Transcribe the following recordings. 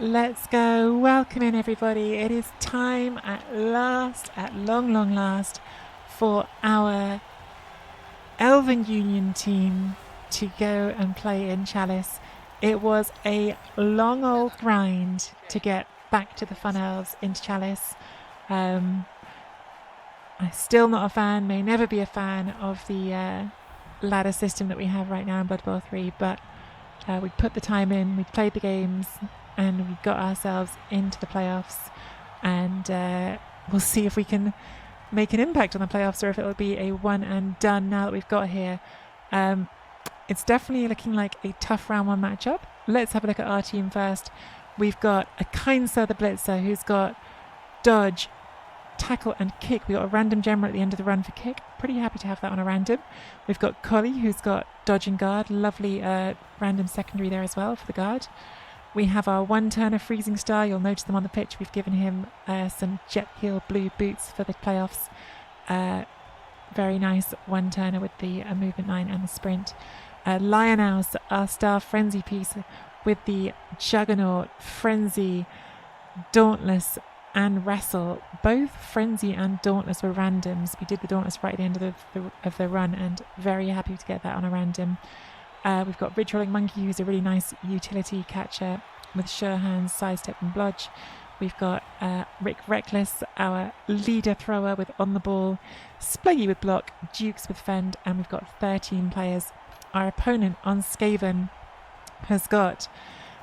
Let's go. Welcome in, everybody. It is time at last, at long, long last, for our Elven Union team to go and play in Chalice. It was a long old grind to get back to the Fun Elves into Chalice. I'm still not a fan, may never be a fan of the ladder system that we have right now in Blood Bowl 3, but we put the time in, we played the games, and we got ourselves into the playoffs, and we'll see if we can make an impact on the playoffs or if it'll be a one and done now that we've got here. It's definitely looking like a tough round one matchup. Let's have a look at our team first. We've got a Kind Sir the Blitzer who's got dodge, tackle and kick. We've got a random gemmer at the end of the run for kick. Pretty happy to have that on a random. We've got Collie who's got dodge and guard. Lovely random secondary there as well for the guard. We have our one-turner Freezing Star. You'll notice them on the pitch. We've given him some jet heel blue boots for the playoffs. Very nice one-turner with the movement 9 and the sprint. Lionhouse, our star frenzy piece with the Juggernaut, Frenzy, Dauntless and Wrestle. Both Frenzy and Dauntless were randoms. We did the Dauntless right at the end of the run, and very happy to get that on a random. We've got Ridge Rolling Monkey, who's a really nice utility catcher with sure hands, sidestep and blodge. We've got Rick Reckless, our leader thrower with on the ball, Spluggy with block, Dukes with fend, and we've got 13 players. Our opponent on Skaven has got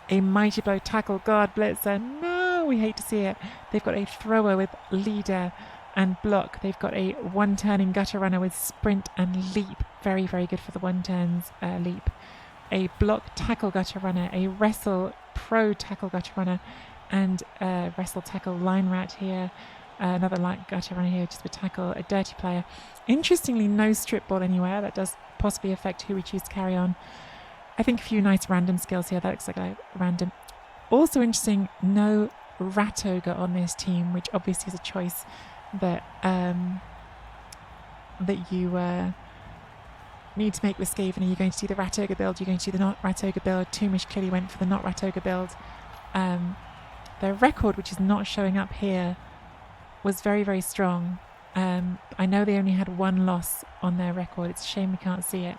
a Mighty Blow tackle guard blitzer. No, we hate to see it. They've got a thrower with leader and block. They've got a one-turning gutter runner with sprint and leap. Very, very good for the one-turns leap. A block tackle gutter runner, a wrestle pro tackle gutter runner, and a wrestle tackle line rat here. Another light gutter runner here just with tackle, a dirty player. Interestingly, no strip ball anywhere. That does possibly affect who we choose to carry on. I think a few nice random skills here. That looks like a random. Also interesting, no rat ogre on this team, which obviously is a choice that you need to make with Skaven. Are you going to do the rat ogre build? You're going to do the not rat ogre build. Toomish clearly went for the not rat ogre build. Their record, which is not showing up here, was very, very strong. I know they only had one loss on their record. It's a shame we can't see it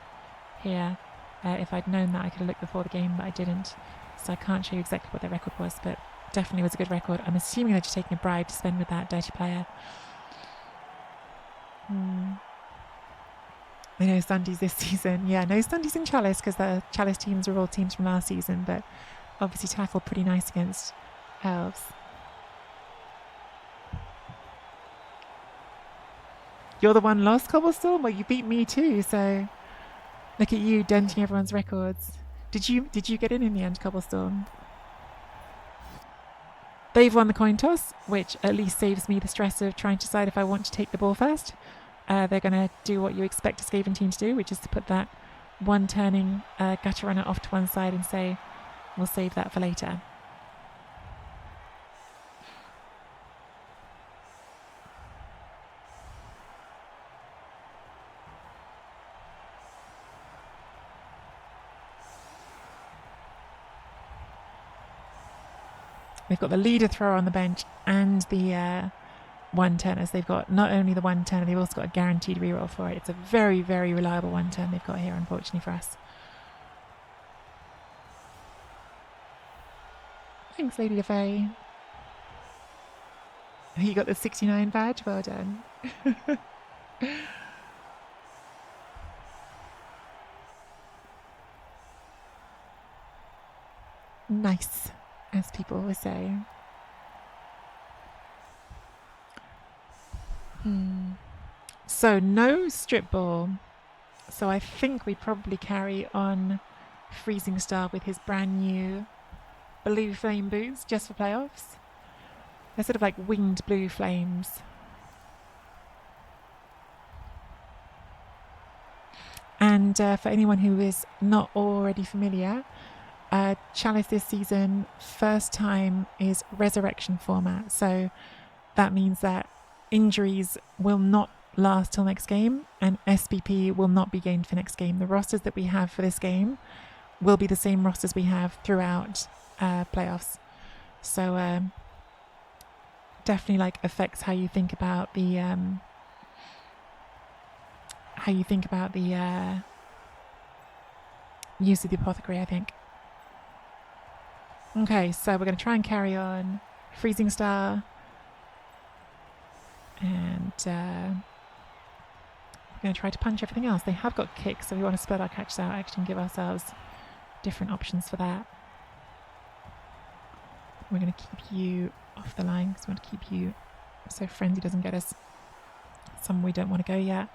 here. If I'd known that, I could have looked before the game, but I didn't. So I can't show you exactly what their record was, but definitely was a good record. I'm assuming they're just taking a bribe to spend with that dirty player. I know Sundays this season. Yeah, no Sundays in Chalice because the Chalice teams are all teams from last season, but obviously tackle pretty nice against elves. You're the one lost, Cobblestorm? Well, you beat me too, so look at you denting everyone's records. Did you get in the end, Cobblestorm? They've won the coin toss, which at least saves me the stress of trying to decide if I want to take the ball first. They're going to do what you expect a Skaven team to do, which is to put that one turning gutter runner off to one side and say, we'll save that for later. They've got the leader thrower on the bench and the one-turners. They've got not only the one-turner, they've also got a guaranteed reroll for it. It's a very, very reliable one-turn they've got here, unfortunately for us. Thanks, Lady Faye. You got the 69 badge? Well done. Nice, as people always say. So no strip ball. So I think we probably carry on Freezing Star with his brand new blue flame boots just for playoffs. They're sort of like winged blue flames. And for anyone who is not already familiar, Chalice this season, first time is resurrection format. So that means that injuries will not last till next game and SPP will not be gained for next game. The rosters that we have for this game will be the same rosters we have throughout playoffs. So definitely like affects how you think about the use of the apothecary, I think. Okay, so we're going to try and carry on. Freezing Star. And we're going to try to punch everything else. They have got kicks, so we want to spread our catches out actually and give ourselves different options for that. We're going to keep you off the line because we want to keep you so Frenzy doesn't get us somewhere we don't want to go yet.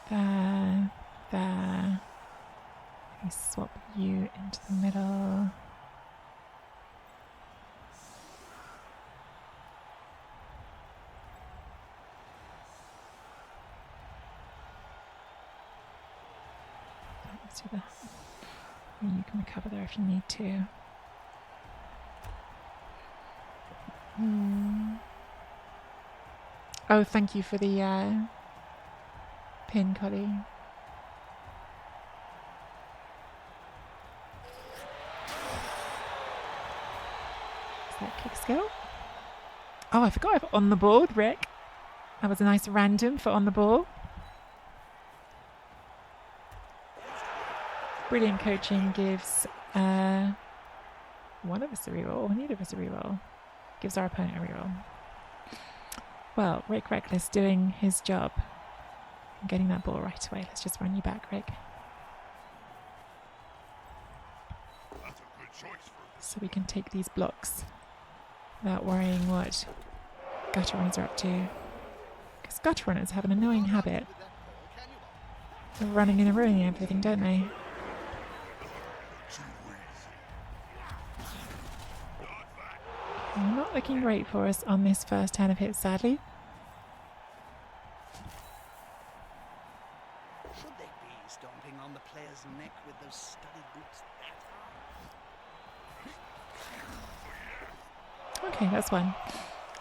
There. Let me swap you into the middle. Let's do that. And you can recover there if you need to. Oh, thank you for the pin, Collie. Is that kick skill? Oh, I forgot I've on the board, Rick. That was a nice random for on the ball. Brilliant coaching gives one of us a reroll, neither of us a reroll. Gives our opponent a reroll. Well, Rick Reckless doing his job. Getting that ball right away. Let's just run you back, Rick. That's a good choice for so we can take these blocks without worrying what gutter runners are up to. Because gutter runners have an annoying habit of running in and ruining everything, don't they? Not looking great for us on this first turn of hits, sadly. Should they be stomping on the player's neck with those studded boots that high? Okay, that's one.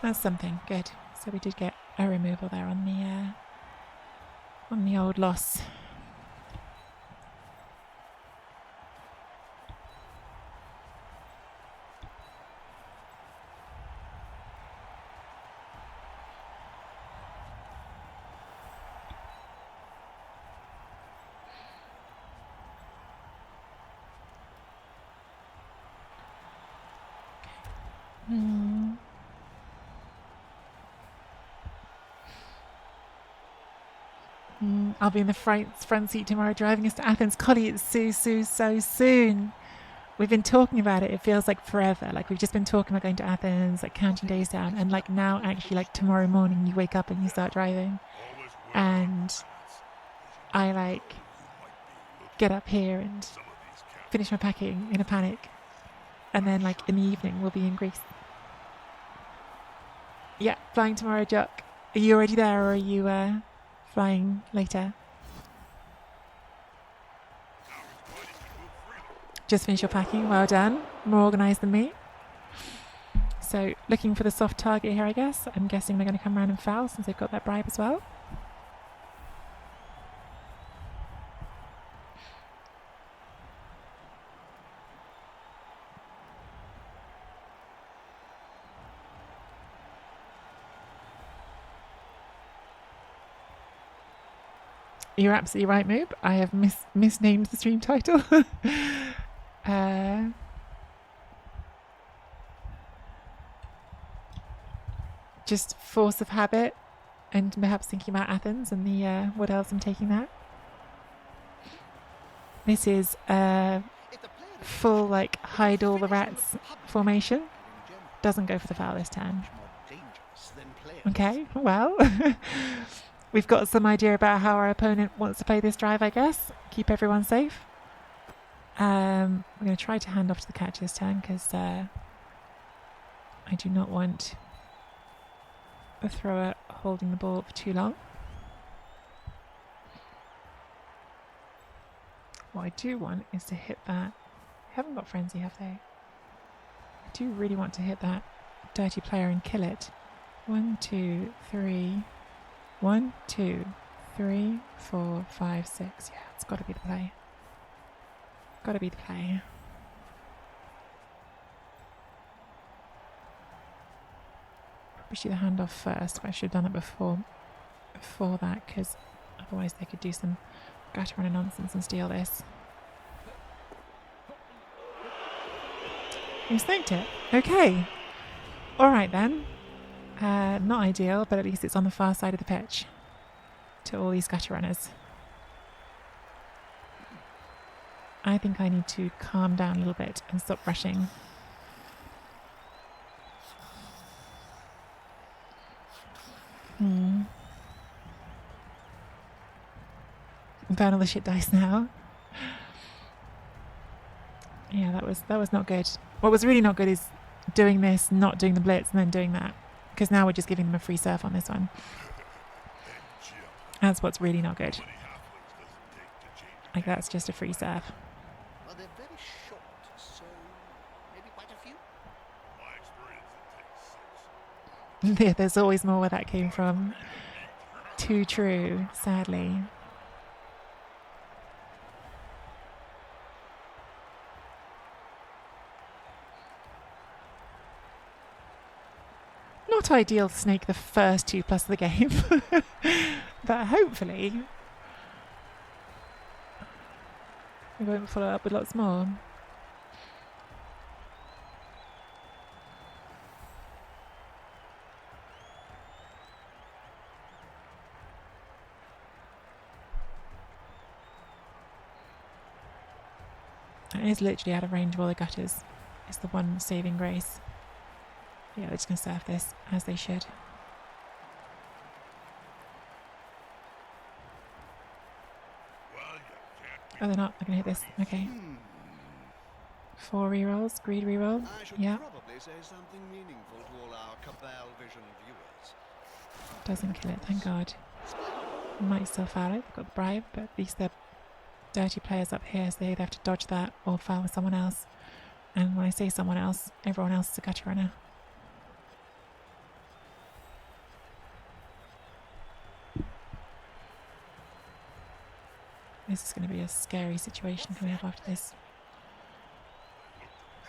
That's something. Good. So we did get a removal there on the old loss. I'll be in the front seat tomorrow driving us to Athens. Collie, it's so soon. We've been talking about it. It feels like forever. Like we've just been talking about going to Athens, like counting days down. And like now actually like tomorrow morning you wake up and you start driving. And I like get up here and finish my packing in a panic. And then like in the evening we'll be in Greece. Yeah, flying tomorrow, Jock. Are you already there or are you flying later? Just finished your packing. Well done. More organised than me. So looking for the soft target here, I guess. I'm guessing they're going to come around and foul since they've got that bribe as well. You're absolutely right, Moob. I have misnamed the stream title. Just force of habit and perhaps thinking about Athens and the what else I'm taking that. This is full like hide all the rats formation. Doesn't go for the foul this turn. Okay, well. We've got some idea about how our opponent wants to play this drive, I guess. Keep everyone safe. We're going to try to hand off to the catch this turn because I do not want a thrower holding the ball for too long. What I do want is to hit that. They haven't got frenzy, have they? I do really want to hit that dirty player and kill it. 1, 2, 3... 1, 2, 3, 4, 5, 6. Yeah, it's got to be the play. got to be the play. Probably should have hand off first, but I should have done it before that, because otherwise they could do some gutter runner nonsense and steal this. You snaked it. Okay. Alright then. Not ideal, but at least it's on the far side of the pitch to all these gutter runners. I think I need to calm down a little bit and stop rushing. Burn all the shit dice now. Yeah, that was not good. What was really not good is doing this, not doing the blitz, and then doing that. Because now we're just giving them a free serve on this one. That's what's really not good. Like, that's just a free serve. Well, they're very short, so maybe quite a few. My experience, it takes 6. Yeah, there's always more where that came from. Too true, sadly. Not ideal to snake the first 2+ of the game, but hopefully we won't follow up with lots more. It is literally out of range of all the gutters. It's the one saving grace. Yeah, they're just going to serve this, as they should. Oh, they're not. They're going to hit this. Okay. 4 rerolls. Greed reroll. I should Yeah. probably say something meaningful to all our Cabal Vision viewers. Doesn't kill it, thank God. Might still foul it. They've got the bribe, but at least they're dirty players up here, so they either have to dodge that or foul with someone else. And when I say someone else, everyone else is a gutter runner. This is going to be a scary situation coming up after this.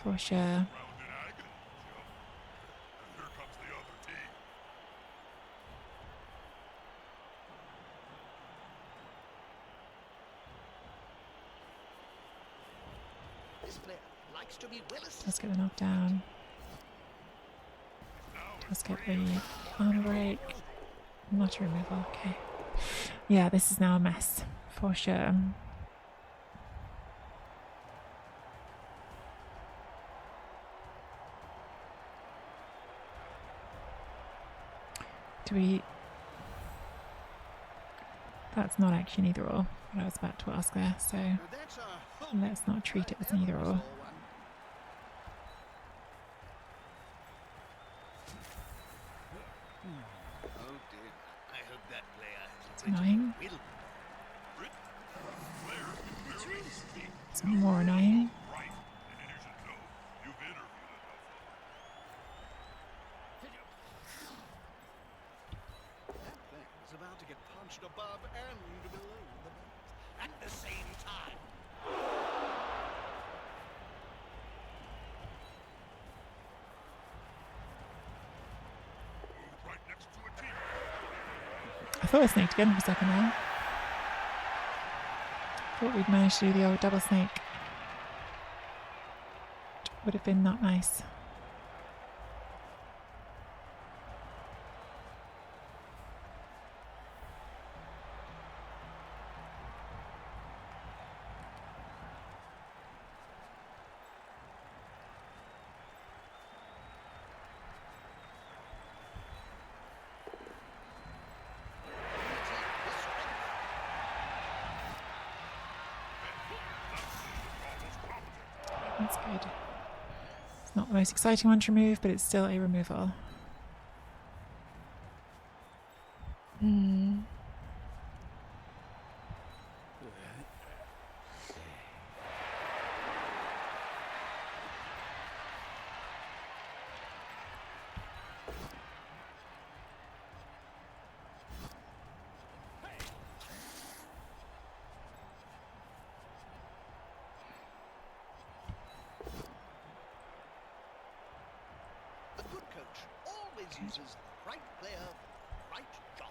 For sure. Round in agony, Joe. And here comes the other team. This player likes to be well assisted. Let's get the knockdown. Let's get the arm break. Not a removal, okay. Yeah, this is now a mess. For sure. Do we... That's not actually an either or, what I was about to ask there, so That's a home let's not treat it as an either or. one. Oh dear. I hope that player has It's annoying. will. It's more annoying. Right. And here's a note. You've interviewed enough of them. That player is about to get punched above and below the belt at the same time. Moved right next to a team. I thought I snaked again for a second there. Thought we'd managed to do the old double snake. Would have been not nice. That's good. It's not the most exciting one to remove, but it's still a removal. always uses the right player for the right job.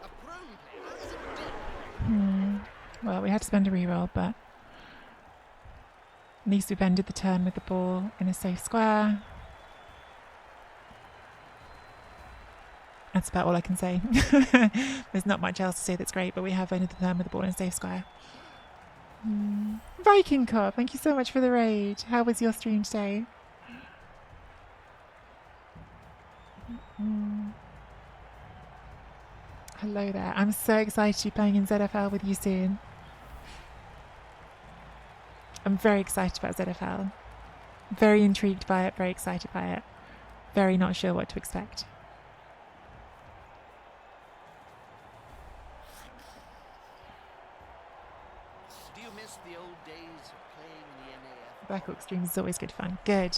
A prone player is a dead. Well, we had to spend a reroll, but at least we've ended the turn with the ball in a safe square. That's about all I can say. There's not much else to say that's great, but we have ended the turn with the ball in a safe square. Viking Cop, thank you so much for the raid. How was your stream today? Hello there. I'm so excited to be playing in ZFL with you soon. I'm very excited about ZFL. Very intrigued by it, very excited by it. Very not sure what to expect. Do you miss the old days of playing in the NAF? Blackhawk stream is always good fun. Good.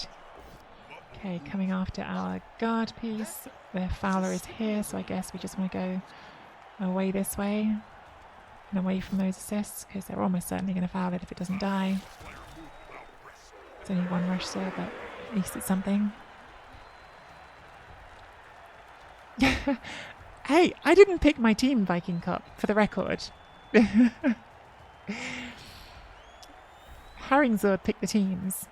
Okay, coming after our guard piece. The Fowler is here, so I guess we just want to go away this way and away from those assists because they're almost certainly going to foul it if it doesn't die. It's only one rush still, but at least it's something. Hey, I didn't pick my team, Viking Cup, for the record. Harringzord picked the teams.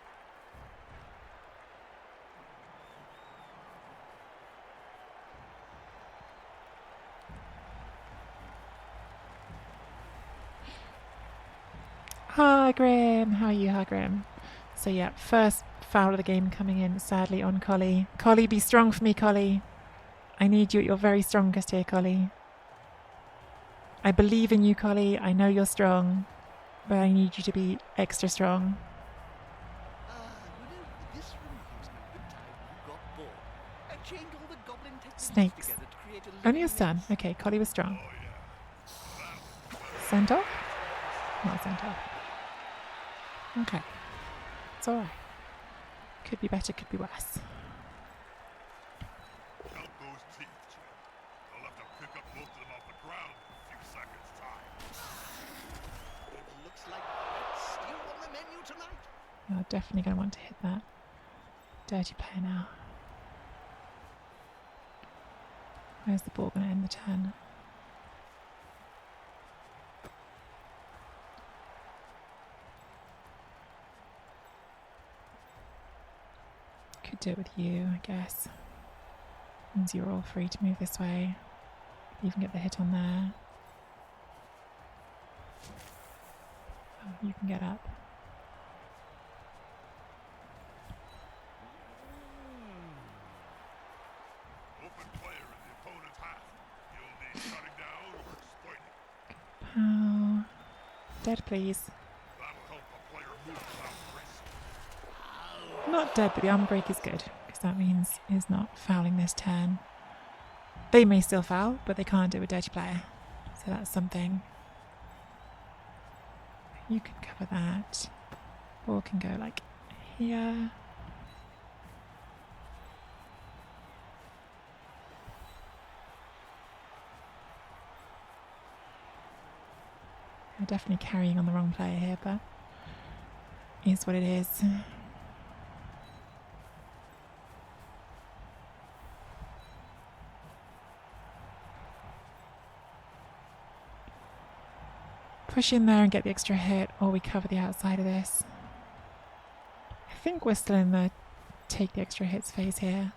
Hargrim, how are you, Hargrim? So yeah, first foul of the game coming in, sadly, on Collie. Collie, be strong for me, Collie. I need you at your very strongest here, Collie. I believe in you, Collie. I know you're strong, but I need you to be extra strong. This reminds me of the time you got bored. I chained all the goblin techniques Snakes. together to create a Only a living son. mess. Okay, Collie was strong. Sent off? Not sent off. Okay. It's alright. Could be better, could be worse. Count those teeth, Jim. I'll have to pick up most of them off the ground in a few seconds' time. It looks like that's still on the menu tonight. You're definitely going to want to hit that. Dirty player now. Where's the ball going to end the turn? Could do it with you, I guess. Means you're all free to move this way. You can get the hit on there. Oh, you can get up. Open player in the opponent's half. You'll need shutting down or exploiting. Pow. Dead, please. That'll help a player move without risk. Not dead, but the armor break is good, because that means he's not fouling this turn. They may still foul, but they can't do it with dirty player. So that's something. You can cover that. Ball can go like here. We're definitely carrying on the wrong player here, but it is what it is. Push in there and get the extra hit, or we cover the outside of this. I think we're still in the take the extra hits phase here,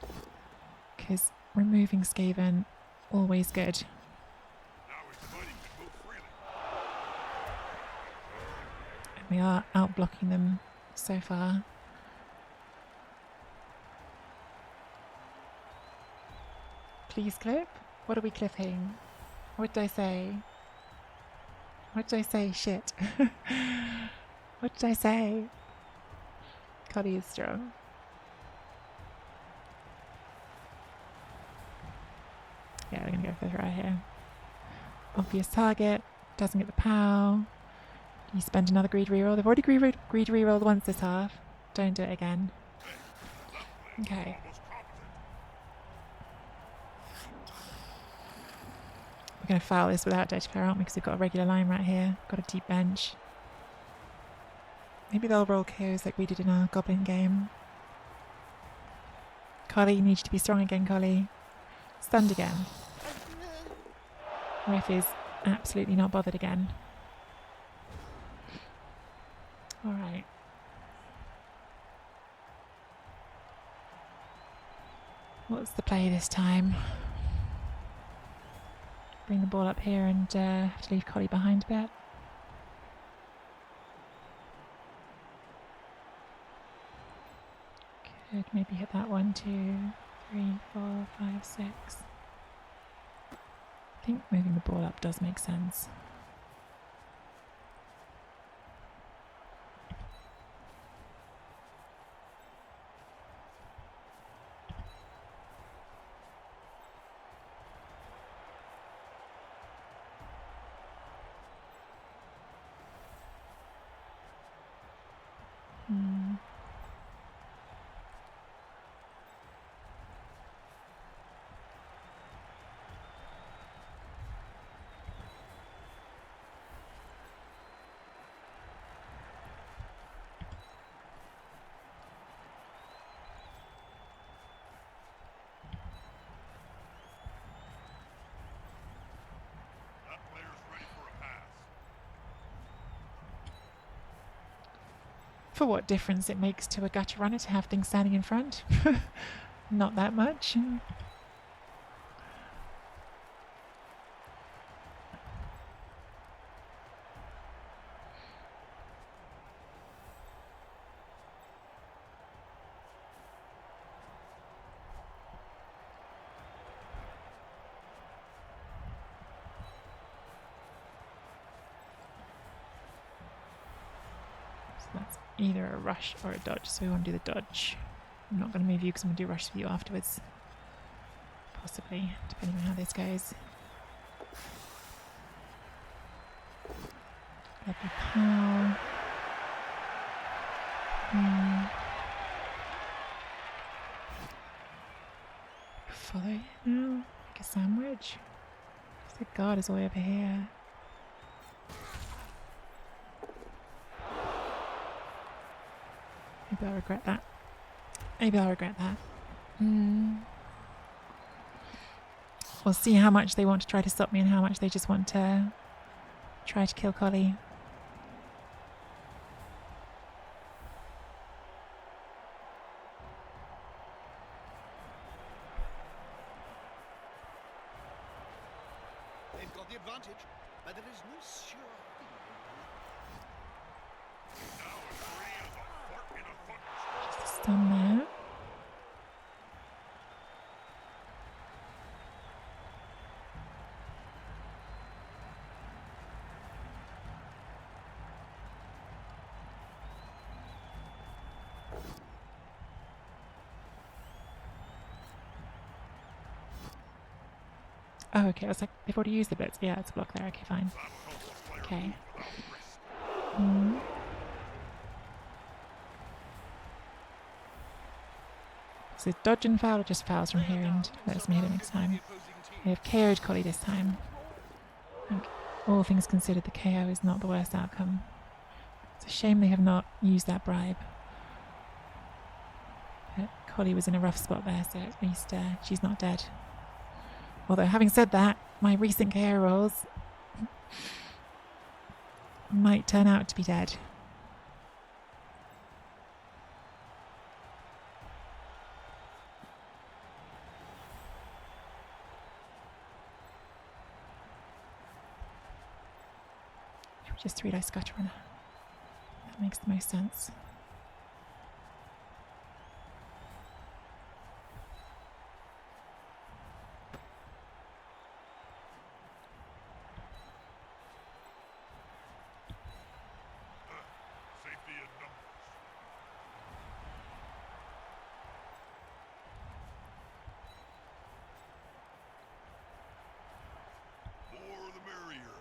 because removing Skaven, always good. Now his money can move freely. And we are out blocking them so far. Please clip? What are we clipping? What did I say? What did I say? Shit. What did I say? Cuddy is strong. Yeah, we're gonna go for the right here. Obvious target. Doesn't get the POW. You spend another greed reroll. They've already greed rerolled once this half. Don't do it again. Okay. We're going to foul this without dirty player, aren't we? Because we've got a regular line right here. Got a deep bench. Maybe they'll roll KOs like we did in our Goblin game. Collie, you need to be strong again, Collie. Stunned again. Ref is absolutely not bothered again. Alright. What's the play this time? Bring the ball up here and have to leave Collie behind a bit. Could maybe hit that 1, 2, 3, 4, 5, 6. I think moving the ball up does make sense. That player's ready for a pass. For what difference it makes to a gutter runner to have things standing in front? Not that much. That's either a rush or a dodge, so we want to do the dodge. I'm not going to move you because I'm going to do rush for you afterwards. Possibly, depending on how this goes. Lovely pow. Follow now. Make a sandwich. The guard is all the way over here. Maybe I'll regret that. Maybe I'll regret that. We'll see how much they want to try to stop me and how much they just want to try to kill Collie. They've got the advantage, but there is no sure thing. Now a tree is a fort in a thunderstorm. Just a stun there. Oh, okay. I was like, they've already used the blitz. Yeah, it's a block there. Okay, fine. Okay. So dodge and foul or just fouls from here and let us hit it next time. We have KO'd Collie this time. I think all things considered, the KO is not the worst outcome. It's a shame they have not used that bribe. But Collie was in a rough spot there, so at least she's not dead. Although, having said that, my recent KO rolls might turn out to be dead. Should we just 3-dice gutter runner? That makes the most sense. Safety in numbers. More the merrier.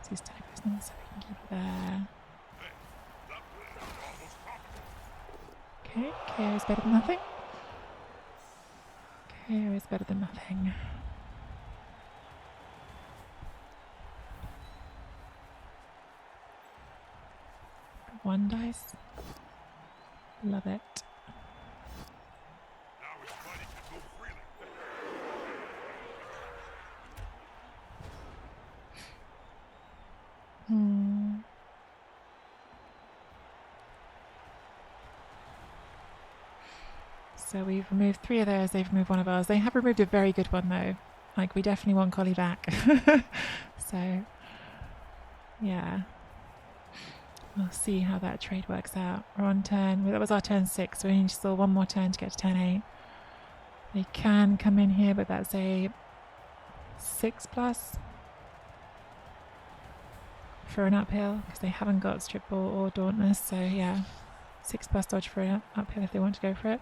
These typos now, so we can keep it there. Hey, that player is almost competent. Okay, KO is better than nothing. KO is better than nothing. 1 dice. Love it. Now his body can move freely. So we've removed 3 of theirs, they've removed 1 of ours. They have removed a very good one though. Like, we definitely want Collie back. So, yeah. We'll see how that trade works out. We're on turn, well, that was our turn 6, so we need still 1 more turn to get to turn 8. They can come in here, but that's a 6+ for an uphill, because they haven't got Strip Ball or Dauntless, so yeah. 6+ dodge for an uphill if they want to go for it.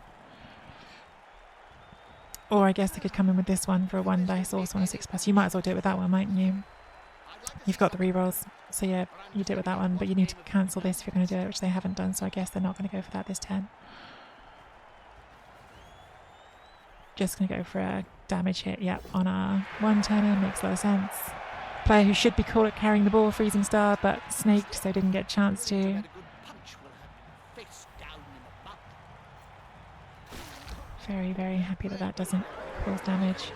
Or I guess they could come in with this one for a 1 dice also on a 6+. You might as well do it with that one, mightn't you? You've got the rerolls, so yeah, you do it with that one, but you need to cancel this if you're going to do it, which they haven't done, so I guess they're not going to go for that this turn. Just going to go for a damage hit, yep, on our 1-turner, makes a lot of sense. Player who should be called at carrying the ball, Freezing Star, but snaked, so didn't get a chance to. Very, very happy that that doesn't cause damage.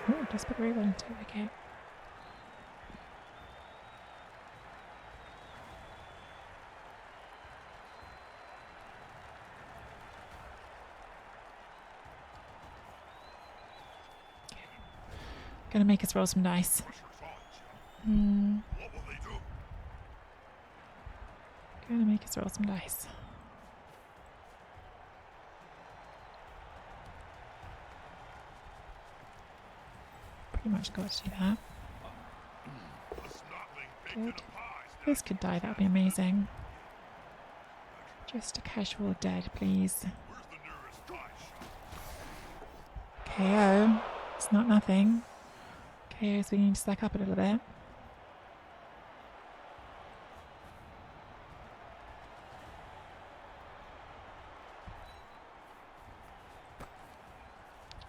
Oh, just put reroll into it, okay. Gonna make us roll some dice. What's your thoughts, young? What will they do? Gonna make us roll some dice. Pretty much got to do that. A snotling baked Good. in a pie. This could die, that would be amazing. Just a casual dead, please. Where's the nearest die shop? KO. It's not nothing. KO, so we need to stack up a little bit.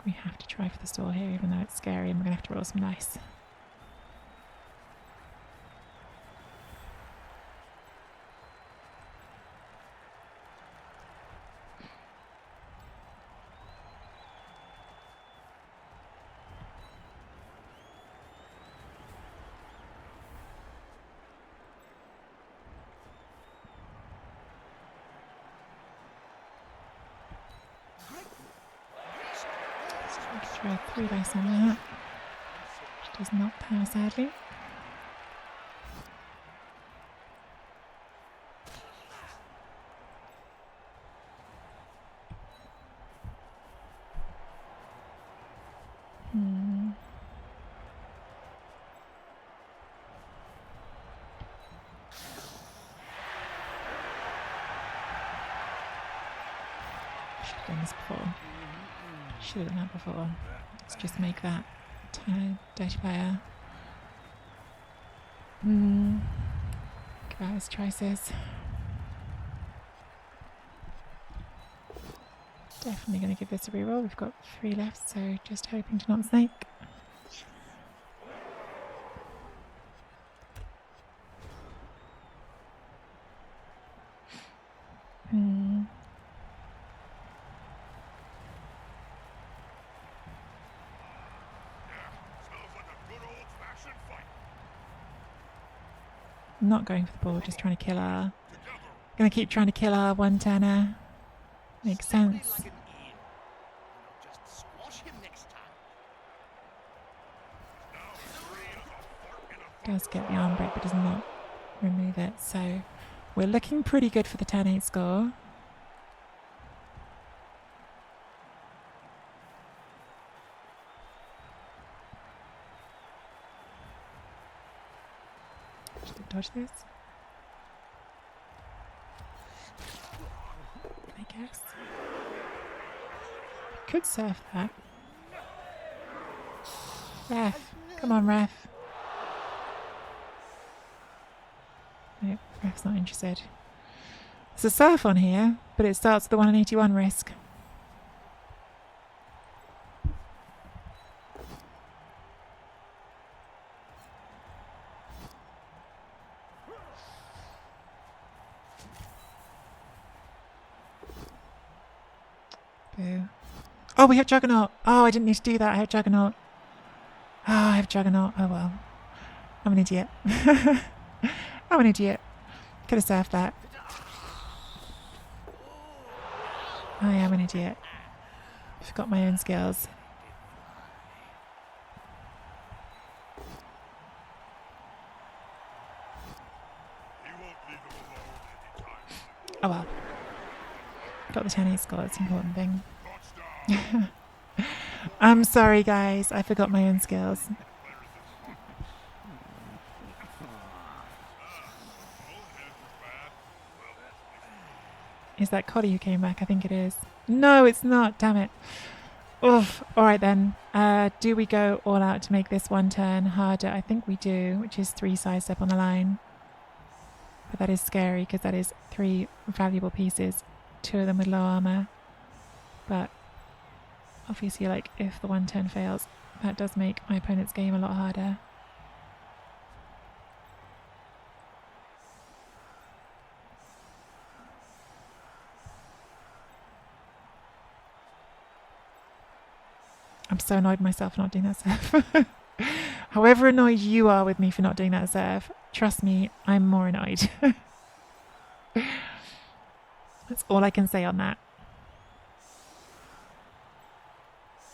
We have to try for the store here, even though it's scary, and we're going to have to roll some dice. Throw 3 dice on that, which does not power sadly. Should have done this before. Should have done that before. Let's just make that dirty player. Give out his choices. Definitely going to give this a reroll. We've got 3 left, so just hoping to not snake. Sounds like a good old-fashioned fight. Not going for the ball, just trying to kill our. Together. Gonna keep trying to kill our 1-turner. Makes sense. Like an eel. Just squash him next time. Now he's free as a fart in a Does get the arm break, but does not remove it. So we're looking pretty good for the turn 8 score. Should I dodge this? I guess. Could surf that. Ref. Come on, ref. Nope, ref's not interested. There's a surf on here, but it starts with the 1 in 81 risk. Boo. Oh, we have Juggernaut. Oh, I didn't need to do that. I have Juggernaut. Oh, I have Juggernaut. Oh, well. I'm an idiot. I'm an idiot. Could have served that. I am an idiot. Forgot my own skills. He won't leave them alone anytime soon. Oh, well. Got the 10 score. It's an important thing. Touchdown. I'm sorry, guys. I forgot my own skills. Is that Coddy who came back? I think it is. No, it's not. Damn it. Oof. All right, then. Do we go all out to make this one turn harder? I think we do, which is 3 sidestep on the line. But that is scary because that is 3 valuable pieces. 2 of them with low armor. But obviously, like, if the 1 turn fails, that does make my opponent's game a lot harder. I'm so annoyed with myself for not doing that serve. However annoyed you are with me for not doing that serve, trust me, I'm more annoyed. That's all I can say on that.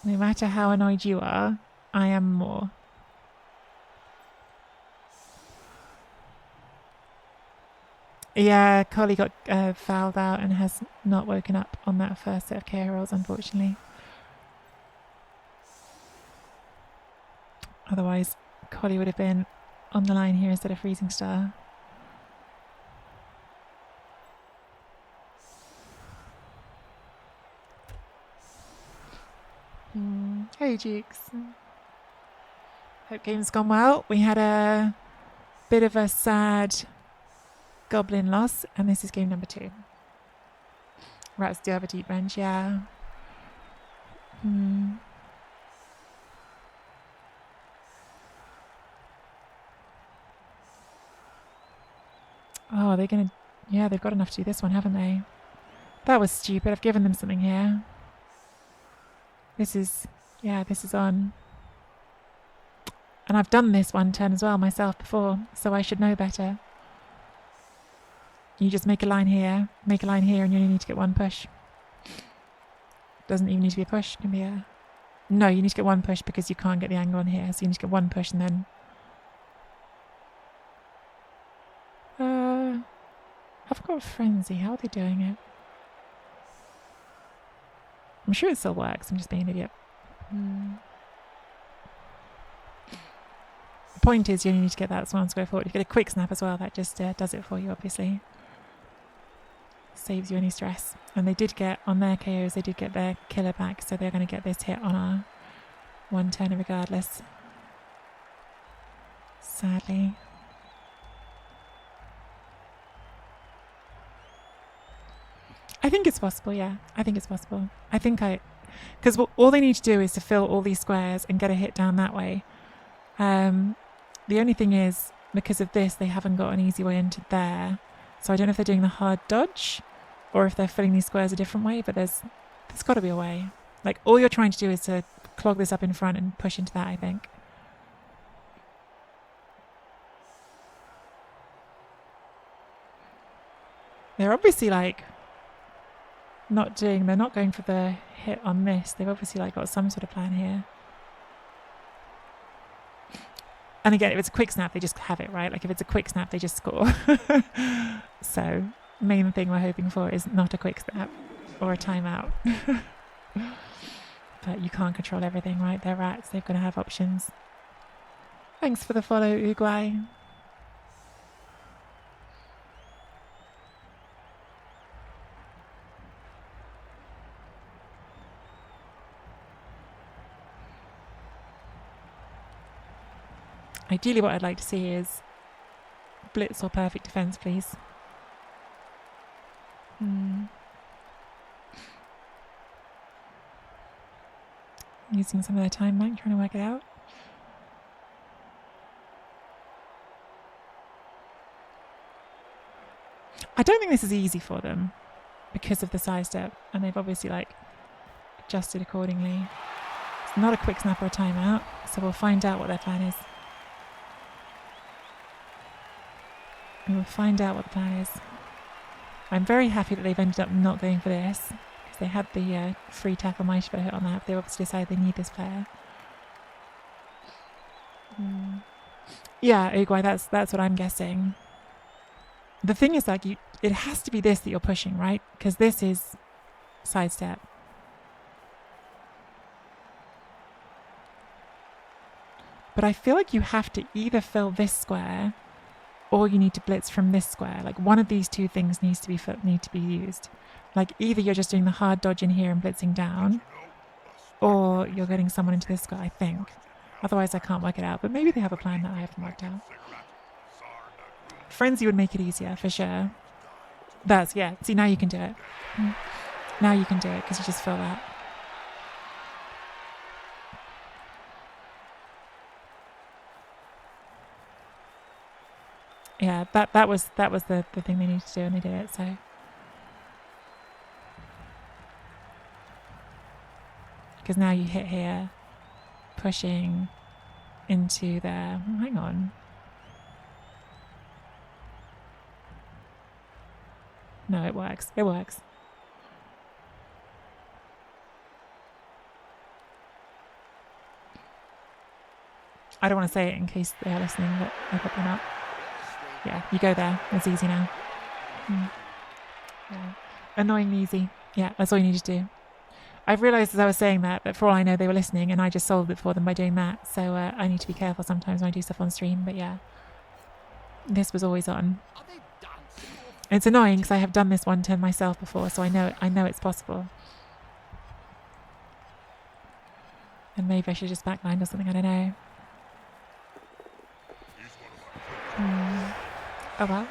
No matter how annoyed you are, I am more. Yeah, Collie got fouled out and has not woken up on that first set of KO rolls, unfortunately. Otherwise, Collie would have been on the line here instead of Freezing Star. Hey, Jukes. Hope game's gone well. We had a bit of a sad Goblin loss, and this is game number 2. Rats do have a deep bench, yeah. Oh, they're gonna... Yeah, they've got enough to do this one, haven't they? That was stupid. I've given them something here. This is... Yeah, this is on. And I've done this 1 turn as well myself before, so I should know better. You just make a line here, and you only need to get 1 push. Doesn't even need to be a push. It can be a... No, you need to get 1 push because you can't get the angle on here, so you need to get 1 push and then... I've got a frenzy. How are they doing it? I'm sure it still works. I'm just being an idiot. The point is you only need to get that one square forward. If you get a quick snap as well, that just does it for you, obviously. Saves you any stress. And they did get, on their KOs, they did get their killer back, so they're going to get this hit on our 1 turn regardless. Sadly. I think it's possible, yeah. I think it's possible. Because all they need to do is to fill all these squares and get a hit down that way. The only thing is, because of this, they haven't got an easy way into there. So I don't know if they're doing the hard dodge or if they're filling these squares a different way, but there's got to be a way. Like, all you're trying to do is to clog this up in front and push into that, I think. They're obviously, like... they're not going for the hit on this. They've obviously like got some sort of plan here. And again, if it's a quick snap, they just have it, right? Like if it's a quick snap, they just score. So main thing we're hoping for is not a quick snap or a timeout. But you can't control everything, right? They're rats. They've got to have options. Thanks for the follow, Uruguay. Ideally what I'd like to see is blitz or perfect defense, please. Using some of their time back, trying to work it out. I don't think this is easy for them because of the side step, and they've obviously like adjusted accordingly. It's not a quick snap or a timeout, so we'll find out what their plan is. We will find out what the plan is. I'm very happy that they've ended up not going for this, because they had the free tackle Maestro hit on that, but they obviously decided they need this player. Yeah, Uguay, that's what I'm guessing. The thing is, like, it has to be this that you're pushing, right? Because this is sidestep. But I feel like you have to either fill this square, or you need to blitz from this square. Like, one of these two things need to be used. Like, either you're just doing the hard dodge in here and blitzing down, or you're getting someone into this square, I think. Otherwise, I can't work it out. But maybe they have a plan that I haven't worked out. Frenzy would make it easier, for sure. Yeah. See, now you can do it. Now you can do it, because you just fill that. Yeah, that was the thing they needed to do, and they did it, so. Because now you hit here, pushing into there. Oh, hang on. No, it works. It works. I don't want to say it in case they are listening, but I hope they're not. Yeah, you go there. It's easy now. Yeah. Annoyingly easy. Yeah, that's all you need to do. I've realised as I was saying that for all I know they were listening, and I just solved it for them by doing that. So I need to be careful sometimes when I do stuff on stream. But yeah, this was always on. It's annoying because I have done this one turn myself before, so I know it's possible. And maybe I should just backline or something. I don't know. Oh well.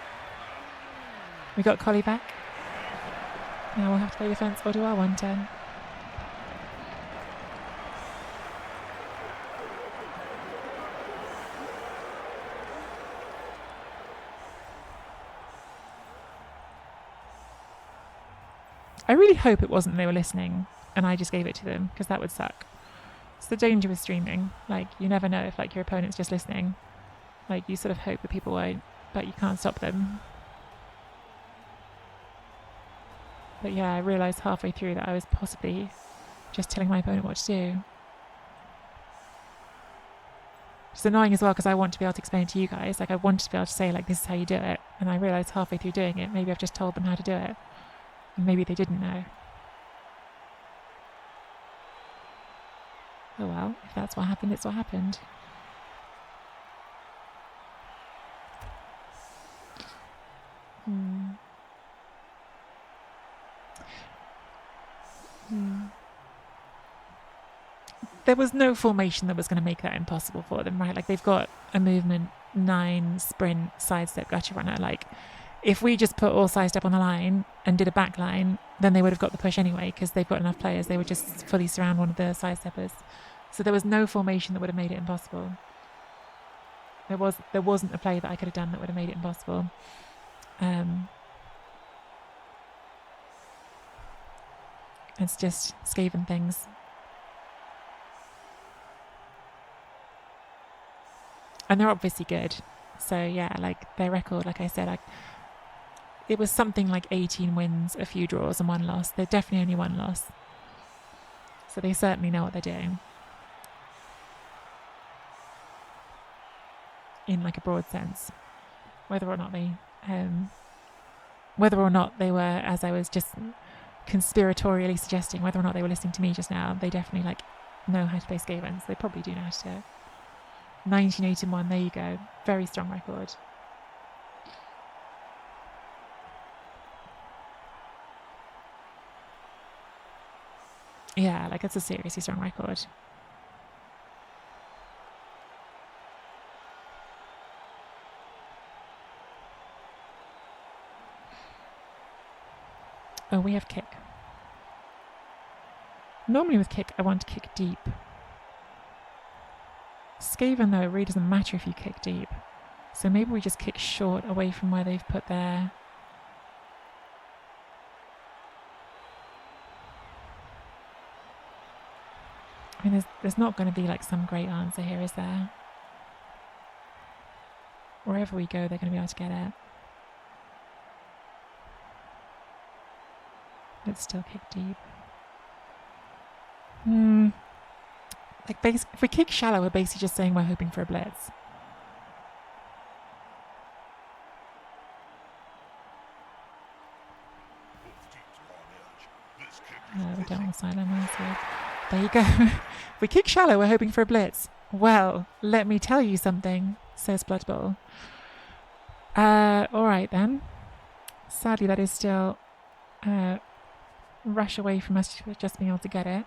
We got Collie back. Now we'll have to play defense or do our one turn. I really hope it wasn't they were listening and I just gave it to them, because that would suck. It's the danger with streaming. Like, you never know if like your opponent's just listening. Like, you sort of hope that people won't, but you can't stop them. But yeah, I realised halfway through that I was possibly just telling my opponent what to do. It's annoying as well, because I want to be able to explain it to you guys. Like, I wanted to be able to say, like, this is how you do it. And I realised halfway through doing it, maybe I've just told them how to do it. And maybe they didn't know. Oh well, if that's what happened, it's what happened. There was no formation that was going to make that impossible for them, right? Like, they've got a movement 9 sprint sidestep gotcha runner. Like, if we just put all sidestep on the line and did a back line, then they would have got the push anyway, because they've got enough players. They would just fully surround one of the sidesteppers. So there was no formation that would have made it impossible. There wasn't a play that I could have done that would have made it impossible. It's just Skaven things. And they're obviously good. So yeah, like, their record, like I said, it was something like 18 wins, a few draws and 1 loss. They're definitely only 1 loss. So they certainly know what they're doing. In like a broad sense. Whether or not they were, as I was just conspiratorially suggesting, whether or not they were listening to me just now, they definitely like know how to play Skavens. They probably do know how to do it. 1981, there you go. Very strong record. Yeah, like, it's a seriously strong record. Oh, we have kick. Normally with kick, I want to kick deep. Skaven, though, it really doesn't matter if you kick deep. So maybe we just kick short away from where they've put their... I mean, there's not going to be like some great answer here, is there? Wherever we go, they're going to be able to get it. Let's still kick deep. Like, if we kick shallow, we're basically just saying we're hoping for a blitz. We don't want to sideline so there you go. If we kick shallow, we're hoping for a blitz. Well, let me tell you something, says Blood Bowl. Alright then. Sadly, that is still rush away from us just being able to get it.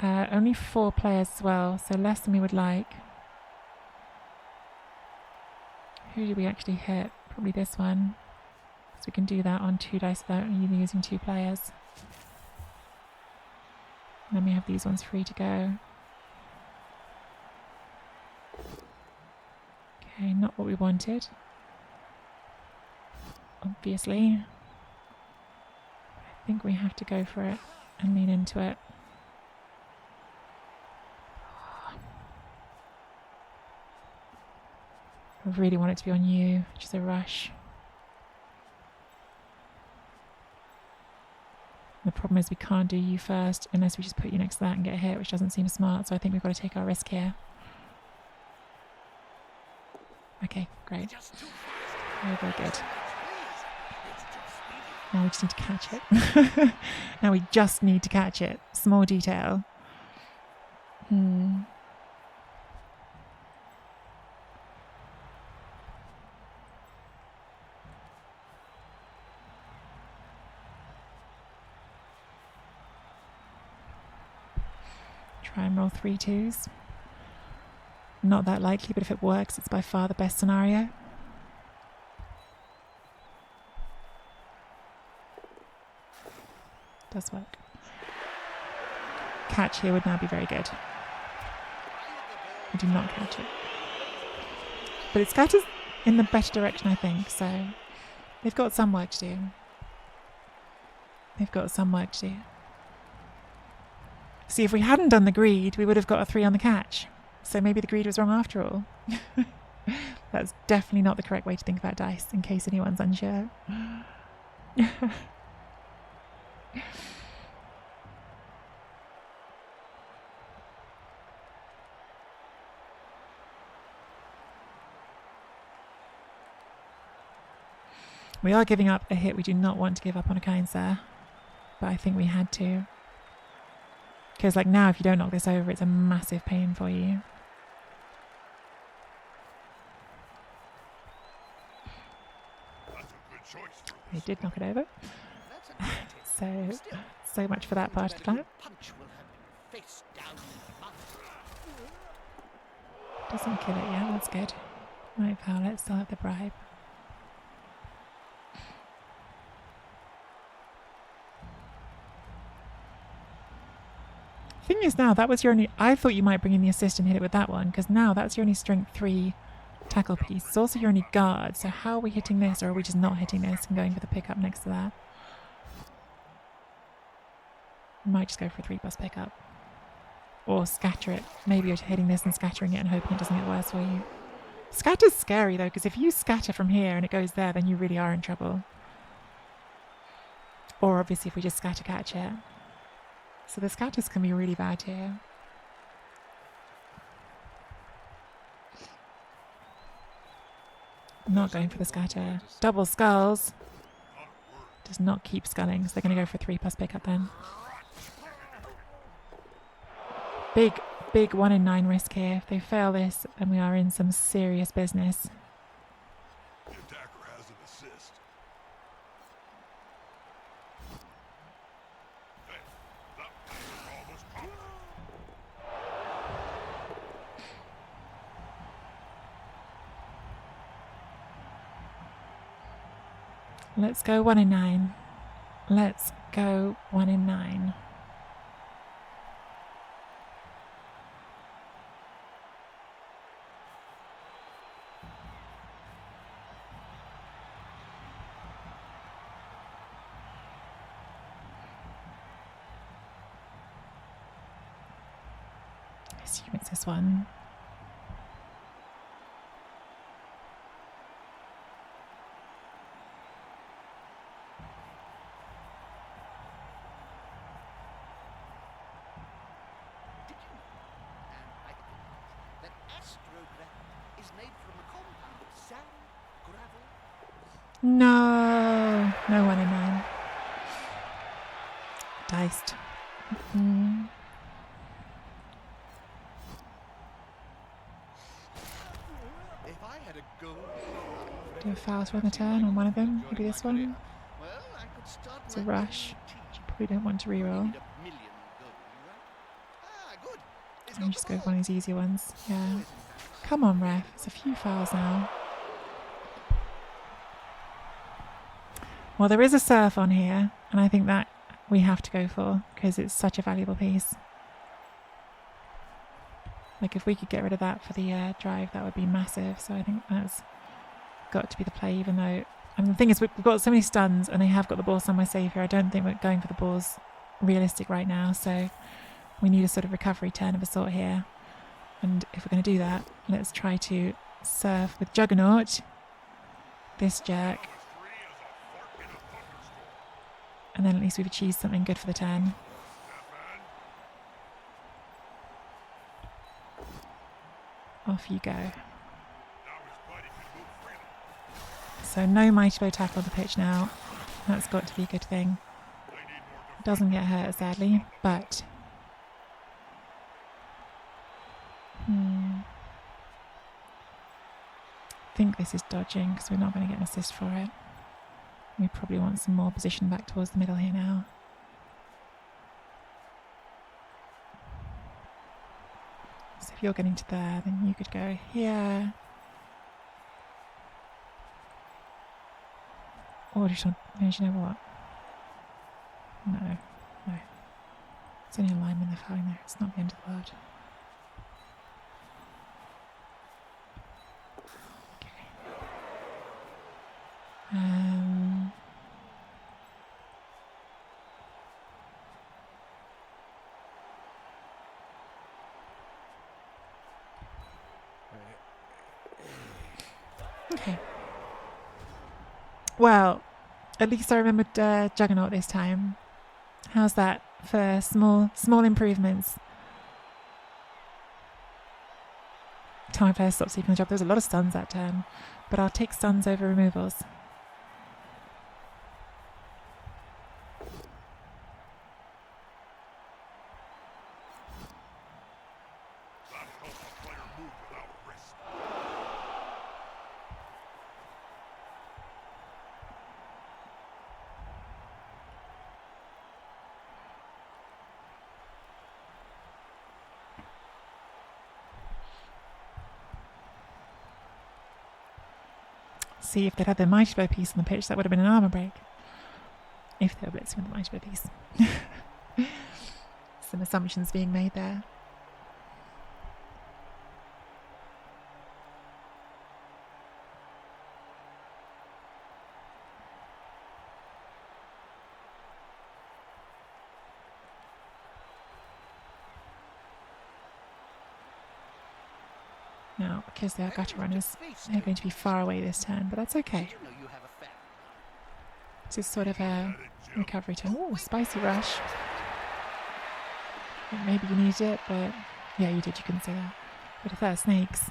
Only 4 players as well, so less than we would like. Who do we actually hit? Probably this one. So we can do that on 2 dice without only using 2 players. And then we have these ones free to go. Okay, not what we wanted. Obviously. I think we have to go for it and lean into it. I really want it to be on you, which is a rush. The problem is we can't do you first unless we just put you next to that and get a hit, which doesn't seem smart, so I think we've got to take our risk here. Okay, great. Very, very good. Now we just need to catch it. Now we just need to catch it. Small detail. Try and roll 3 2s. Not that likely, but if it works, it's by far the best scenario. Does work. Catch here would now be very good. I do not catch it. But it scatters in the better direction, I think, so they've got some work to do. They've got some work to do. See, if we hadn't done the greed, we would have got a 3 on the catch. So maybe the greed was wrong after all. That's definitely not the correct way to think about dice, in case anyone's unsure. We are giving up a hit we do not want to give up on a kind, sir. But I think we had to. Because like now, if you don't knock this over, it's a massive pain for you. We did knock it over. So much for that part of the plan. Doesn't kill it yet, that's good. Right, Violet, still have the bribe. Thing is now, that was your only... I thought you might bring in the assist and hit it with that one, because now that's your only strength 3 tackle piece. It's also your only guard, so how are we hitting this, or are we just not hitting this and going for the pickup next to that? We might just go for a 3+ pickup. Or scatter it. Maybe you're hitting this and scattering it and hoping it doesn't get worse for you. Scatter's scary though, because if you scatter from here and it goes there, then you really are in trouble. Or obviously if we just scatter catch it. So the scatters can be really bad here. Not going for the scatter. Double skulls. Does not keep sculling, so they're going to go for 3+ pickup then. Big 1 in 9 risk here. If they fail this, then we are in some serious business. The attacker has an assist. Hey, that was almost caught. Let's go 1 in 9. Let's go 1 in 9. I assume it's this one. Did you know, and I think it was, that astrograph is made from a compound of sand, gravel. No, no 1 in 9. Diced. Mm. If I had a gold Do a fast on the turn on one of them. Maybe this one. well, I could start It's a my rush. own team. Probably don't want to You reroll. need a million gold, right? Ah, good. He's I'll got just the go for ball. one of these easy ones. Yeah. Who is embarrassed? Come on, ref. There's a few fouls now. Well, there is a surf on here, and I think that we have to go for because it's such a valuable piece. Like, if we could get rid of that for the drive, that would be massive. So I think that's got to be the play, even though... I mean, the thing is, we've got so many stuns, and they have got the ball somewhere safe here. I don't think we're going for the balls realistic right now, so we need a sort of recovery turn of a sort here. And if we're going to do that, let's try to surf with Juggernaut. This jerk. And then at least we've achieved something good for the turn. Off you go. So no mighty blow tackle on the pitch now. That's got to be a good thing. Doesn't get hurt, sadly, but... I think this is dodging because we're not going to get an assist for it. We probably want some more position back towards the middle here now. So if you're getting to there, then you could go here. Or do you know what? No. It's only a lineman they're fouling there. It's not the end of the world. Okay. Well, at least I remembered Juggernaut this time. How's that for small improvements? Time my player stops sleeping on the job. There was a lot of stuns that turn, but I'll take stuns over removals. See, if they'd had their mighty blow piece on the pitch, that would have been an armour break. If they were blitzing with the mighty blow piece. Some assumptions being made there. Now, because they are gutter runners, they're going to be far away this turn, but that's okay. Did you know you have a fan? This is sort of a recovery turn. Ooh, spicy rush. I think maybe you needed it, but yeah, you did. You couldn't say that. But if that are snakes,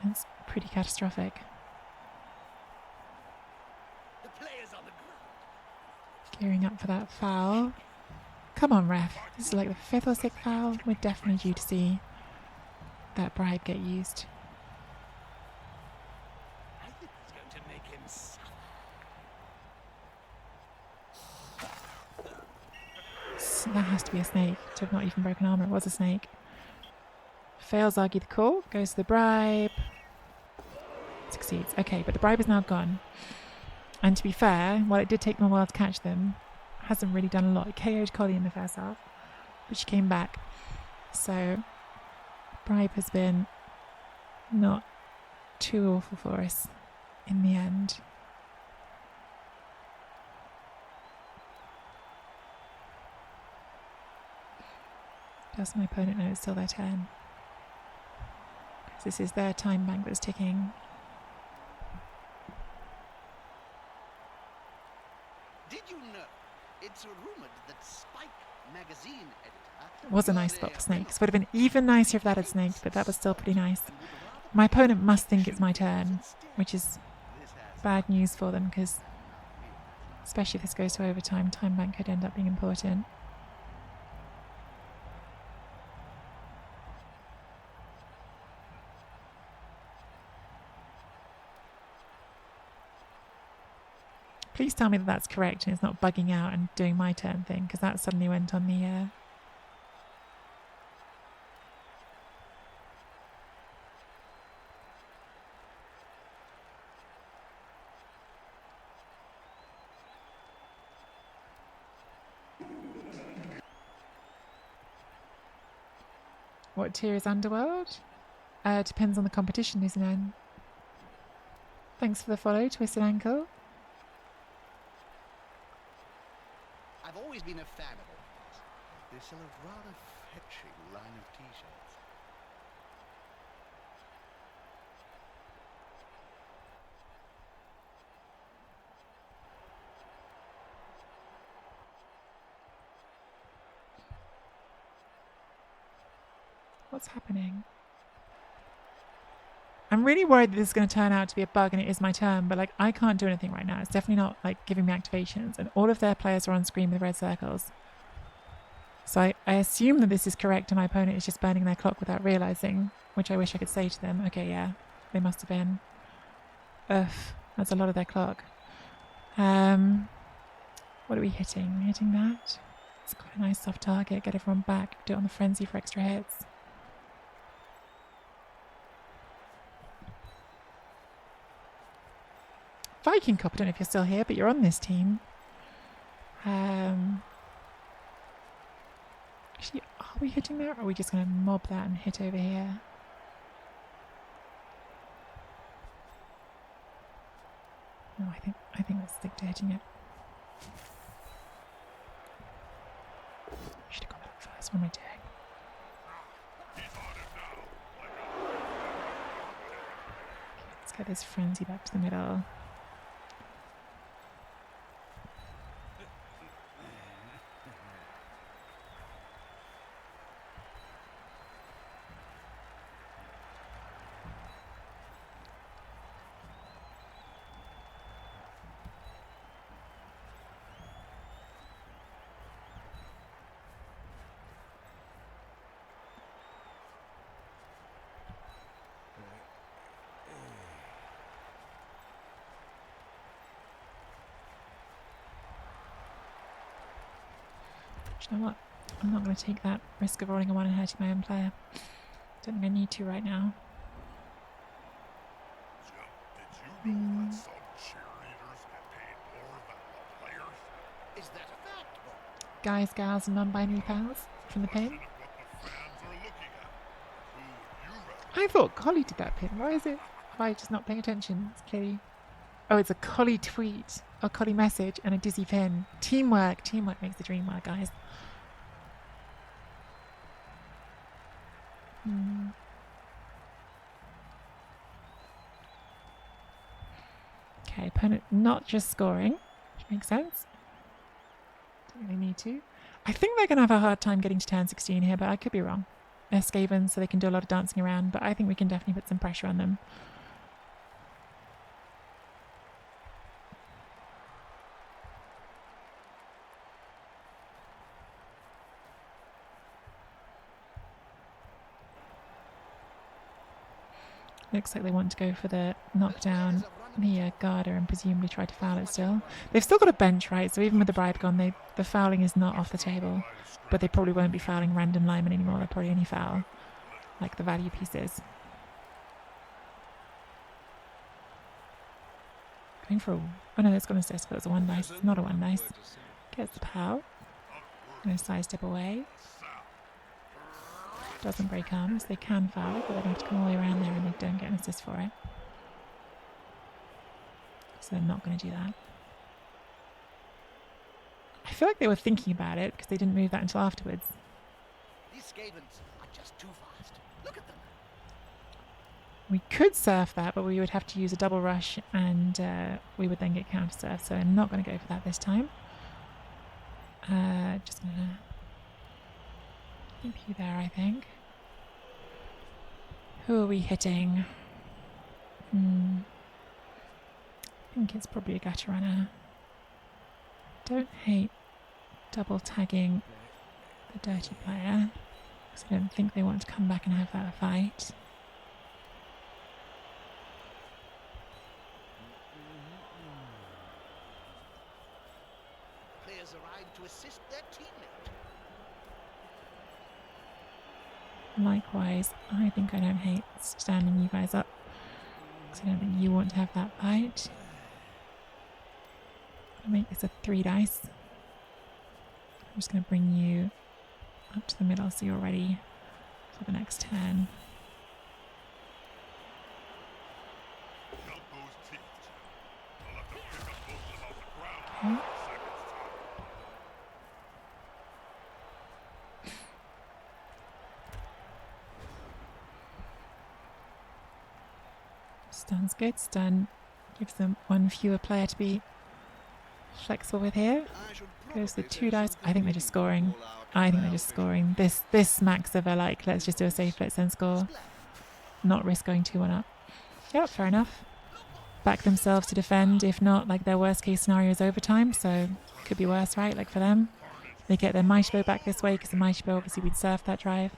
that's pretty catastrophic. The players on the ground. Gearing up for that foul. Come on, ref. This is like the 5th or 6th foul. We're definitely due to see that bribe get used. I think it's going to make him suffer. That has to be a snake to have not even broken armor. It was a snake. Fails argue the call. Goes to the bribe. Succeeds. Okay, but the bribe is now gone. And to be fair, while it did take them a while to catch them, hasn't really done a lot. It KO'd Collie in the first half, but she came back. So bribe has been not too awful for us in the end. Does my opponent know it's still their turn? Because this is their time bank that's ticking. Did you know? It's rumored that Spike magazine editor It was a nice spot for snakes. Would have been even nicer if that had snaked, but that was still pretty nice. My opponent must think it's my turn, which is bad news for them because, especially if this goes to overtime, time bank could end up being important. Please tell me that that's correct and it's not bugging out and doing my turn thing, because that suddenly went on the... What tier is Underworld? Depends on the competition, isn't it? Thanks for the follow, Twisted Ankle. I've always been a fan of all these. They sell a rather fetching line of t-shirts. What's happening? I'm really worried that this is going to turn out to be a bug and it is my turn, but like I can't do anything right now. It's definitely not like giving me activations, and all of their players are on screen with red circles. So I assume that this is correct and my opponent is just burning their clock without realizing, which I wish I could say to them, okay, yeah, they must have been. Ugh, that's a lot of their clock. What are we hitting? Hitting that? It's quite a nice soft target, get everyone back, do it on the frenzy for extra hits. Viking Cop, I don't know if you're still here, but you're on this team. Actually, are we hitting that, or are we just going to mob that and hit over here? No, I think let's stick to hitting it. Should have gone back first. What am I doing? Let's get this frenzy back to the middle. Do you know what? I'm not going to take that risk of rolling a 1 and hurting my own player. Don't think I need to right now. Did you know that some cheerleaders get paid more than the players? Is that a fact, Bob? Guys, gals, and non-binary pals from the pin. What the fans are looking at. Who would you rather? I thought Collie did that pin. Why is it? Why just not paying attention? It's clearly... Oh, it's a Collie tweet, a Collie message, and a Dizzy pin. Teamwork. Teamwork makes the dream work, guys. Okay, opponent not just scoring, which makes sense. Don't really need to. I think they're going to have a hard time getting to turn 16 here, but I could be wrong. They're Skaven, so they can do a lot of dancing around, but I think we can definitely put some pressure on them. Looks like they want to go for the knockdown, the Garda, and presumably try to foul it still. They've still got a bench, right? So even with the bribe gone, the fouling is not off the table. But they probably won't be fouling random linemen anymore. They'll probably only foul like the value pieces. Going for a... Oh no, that's gone assist, but it's a 1 dice. It's not a 1 dice. Gets the pow. Going to sidestep away. Doesn't break arms. They can foul it, but they have to come all the way around there and they don't get an assist for it. So they're not going to do that. I feel like they were thinking about it because they didn't move that until afterwards. These Skavens are just too fast. Look at them. We could surf that, but we would have to use a double rush and we would then get counter surf. So I'm not going to go for that this time. Just going to keep you there, I think. Who are we hitting? I think it's probably a gutter runner. Don't hate double tagging the dirty player, because I don't think they want to come back and have that fight. Players arrive to assist their teammate. Likewise, I think I don't hate standing you guys up, because I don't think you want to have that fight. I'll make this a 3 dice. I'm just going to bring you up to the middle so you're ready for the next turn. Count those teeth. I'll have to pick up both of them off the ground Okay. in seconds time. Stun's good. Stun gives them 1 fewer player to be flexible with here. Goes the 2 dice. I think they're just scoring. I think they're just scoring. This smacks of a like, let's just do a safe, let's then score. Not risk going 2-1 up. Yep, fair enough. Back themselves to defend. If not, like their worst case scenario is overtime, so could be worse, right? Like for them. They get their Mighty Bow back this way because the Mighty Bow, obviously we'd surf that drive.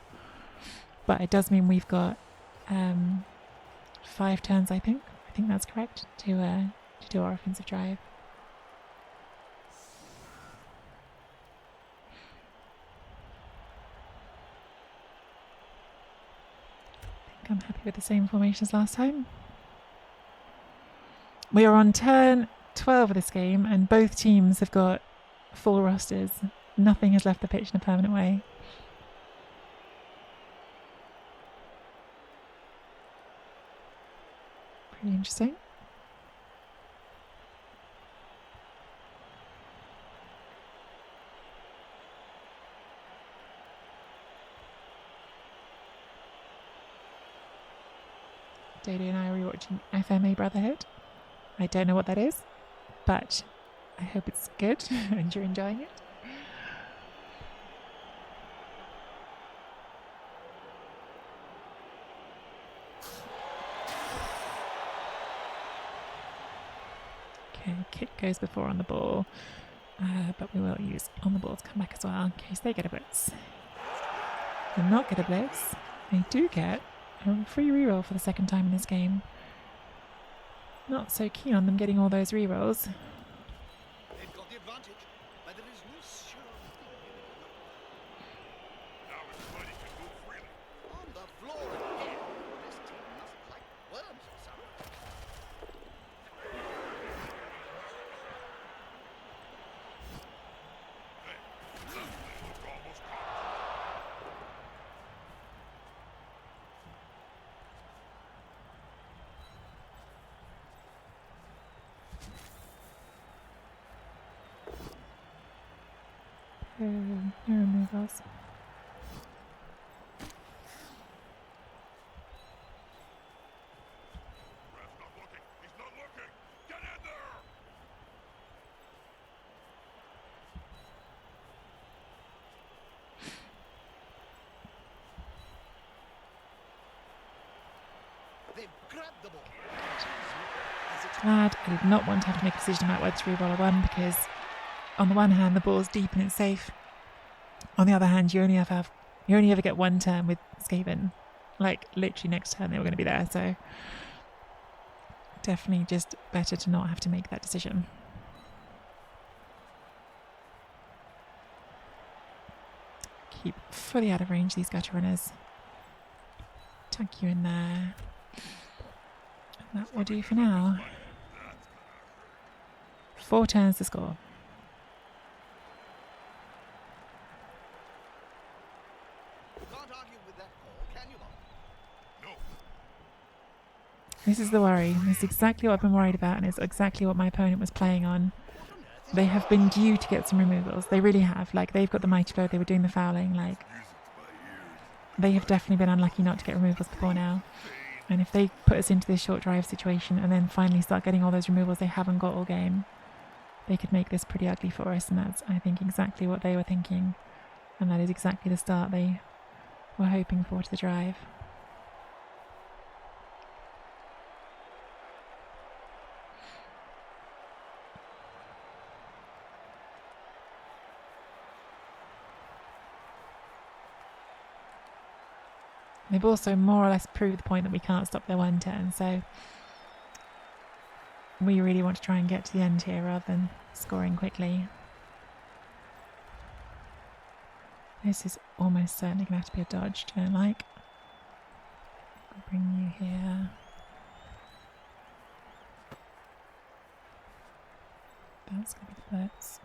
But it does mean we've got 5 turns, I think. I think that's correct, to do our offensive drive. I'm happy with the same formation as last time. We are on turn 12 of this game and both teams have got full rosters. Nothing has left the pitch in a permanent way. Pretty interesting. Dodo and I are rewatching FMA Brotherhood. I don't know what that is, but I hope it's good and you're enjoying it. Okay, kick goes before on the ball, but we will use on the ball to come back as well in case they get a blitz. They not get a blitz. They do get a free reroll for the 2nd time in this game. Not so keen on them getting all those rerolls. They've got the advantage, but there is no sure thing. Now everybody can move freely. On the floor again. This team must like worms or something. Hey, they look almost confident. No removals. Ref's not looking. He's not looking. Get in there! They've grabbed the ball. Glad I did not want to have to make a decision about whether to reroll a 1 because on the one hand the ball's deep and it's safe. On the other hand, you only ever get 1 turn with Skaven. Like literally next turn they were going to be there, so definitely just better to not have to make that decision. Keep fully out of range these gutter runners. Tuck you in there. And that will do for now. 4 turns to score. Can't argue with that call, can you, Bob? No. This is the worry. This is exactly what I've been worried about, and it's exactly what my opponent was playing on. What on earth is They have been due to get some removals. They really have. Like, they've got the mighty blow. They were doing the fouling. Like, Music to my ears. they have definitely been unlucky not to get removals before now. And if they put us into this short drive situation and then finally start getting all those removals they haven't got all game, they could make this pretty ugly for us. And that's, I think, exactly what they were thinking. And that is exactly the start they were hoping for to the drive. They've also more or less proved the point that we can't stop their 1 turn, so we really want to try and get to the end here rather than scoring quickly. This is almost certainly going to have to be a dodge, do you know, like? I'll bring you here. That's going to be the blitz.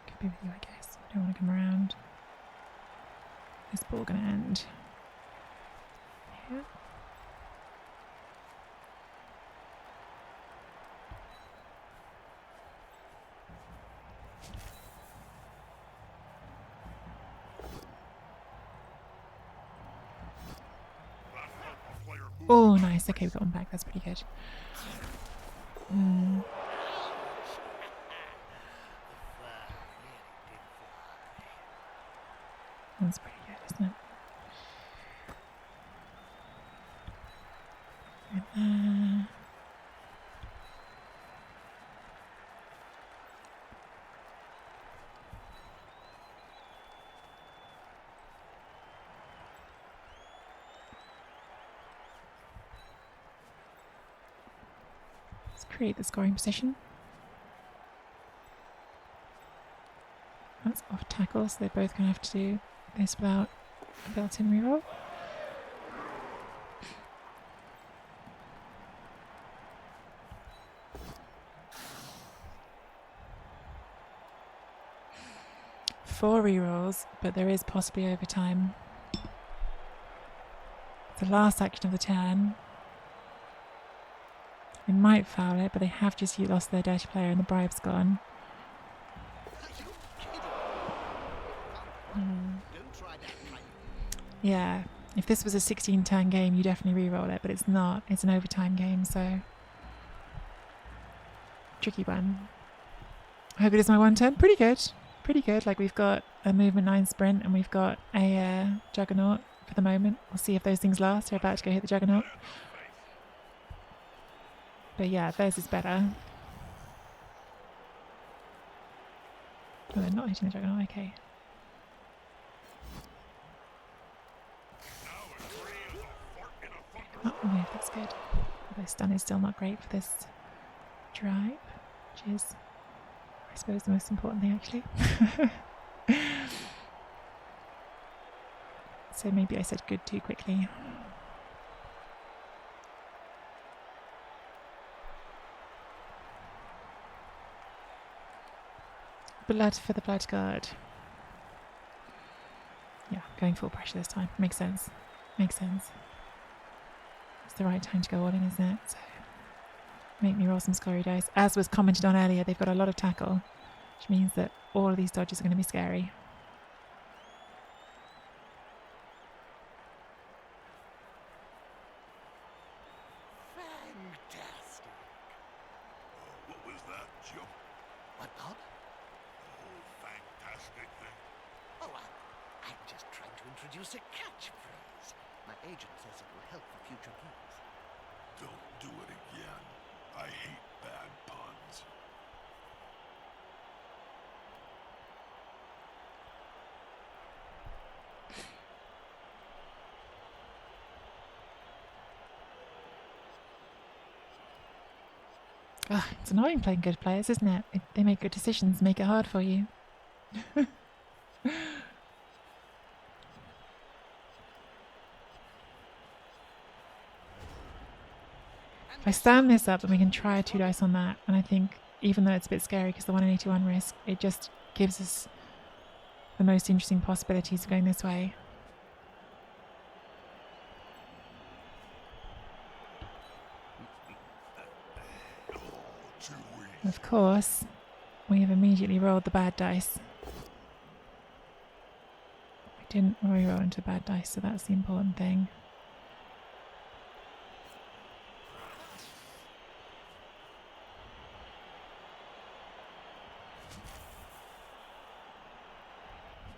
Could be with you, I guess. I don't want to come around. This ball going to end here. Oh, nice. Okay, we got one back. That's pretty good. That's pretty good, isn't it? And, let's create the scoring position. That's off tackle, so they're both going to have to do this without a built-in reroll. Four rerolls, but there is possibly overtime. The last action of the turn. They might foul it, but they have just lost their dirty player and the bribe's gone. Don't try that kind of Yeah, if this was a 16-turn game, you definitely re-roll it, but it's not. It's an overtime game, so tricky one. I hope it is my 1 turn. Pretty good. Pretty good. Like, we've got a movement 9 sprint and we've got a juggernaut for the moment. We'll see if those things last. We're about to go hit the juggernaut. But yeah, theirs is better. Oh, they're not hitting the juggernaut. Okay. Oh, move, that's good. Although stun is still not great for this drive, which is, I suppose, the most important thing, actually. So maybe I said good too quickly. Blood for the blood guard. Yeah, going full pressure this time. Makes sense. Makes sense. It's the right time to go all in, isn't it? So make me roll some scurry dice. As was commented on earlier, they've got a lot of tackle, which means that all of these dodges are going to be scary. fantastic. What was that, Joe? What, Bob? Oh, fantastic thing. Oh, I'm just trying to introduce a catchphrase. My agent says it will help for future gigs. Don't do it again. I hate bad puns. Ugh, it's annoying playing good players, isn't it? They make good decisions, make it hard for you. If I stand this up and we can try a 2 dice on that, and I think even though it's a bit scary because the 1 in 81 risk, it just gives us the most interesting possibilities of going this way. Of course, we have immediately rolled the bad dice. We didn't re-roll into bad dice, so that's the important thing.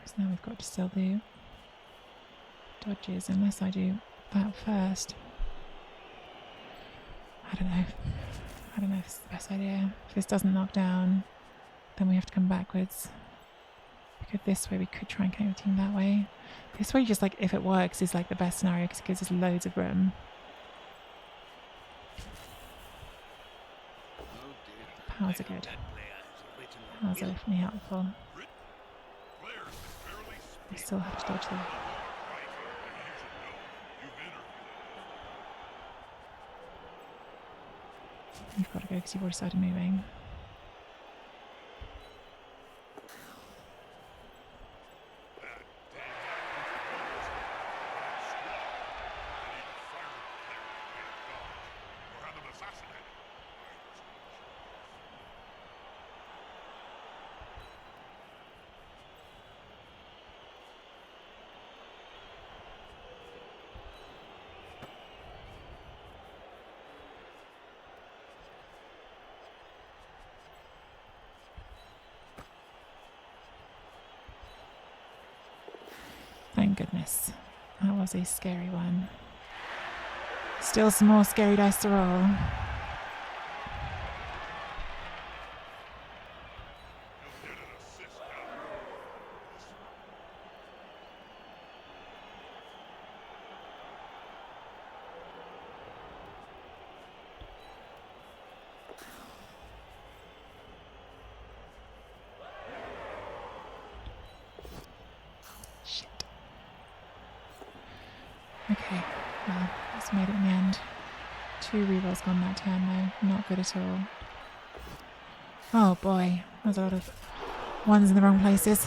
So now we've got to still do dodges, unless I do that first. I don't know. I don't know if it's the best idea. If this doesn't knock down, then we have to come backwards. We could this way, we could try and connect the team that way. This way, just like, if it works, is like the best scenario because it gives us loads of room. Powers are good. Powers are definitely helpful. We still have to dodge though. You've got to go because you've already started moving. Thank goodness. That was a scary one. Still some more scary dice to roll. Shit. Okay, well, it's made it in the end. 2 rerolls gone that turn though. Not good at all. Oh boy, there's a lot of ones in the wrong places.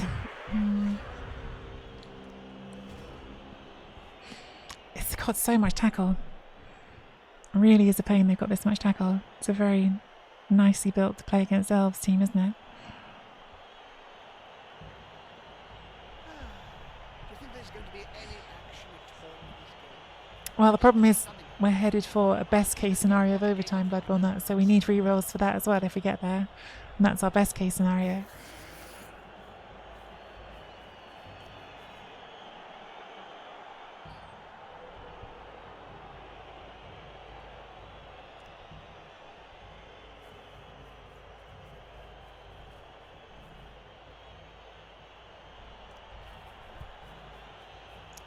It's got so much tackle. It really is a pain they've got this much tackle. It's a very nicely built to play against elves team, isn't it? Well, the problem is we're headed for a best case scenario of overtime Bloodborne that, so we need rerolls for that as well if we get there. And that's our best case scenario.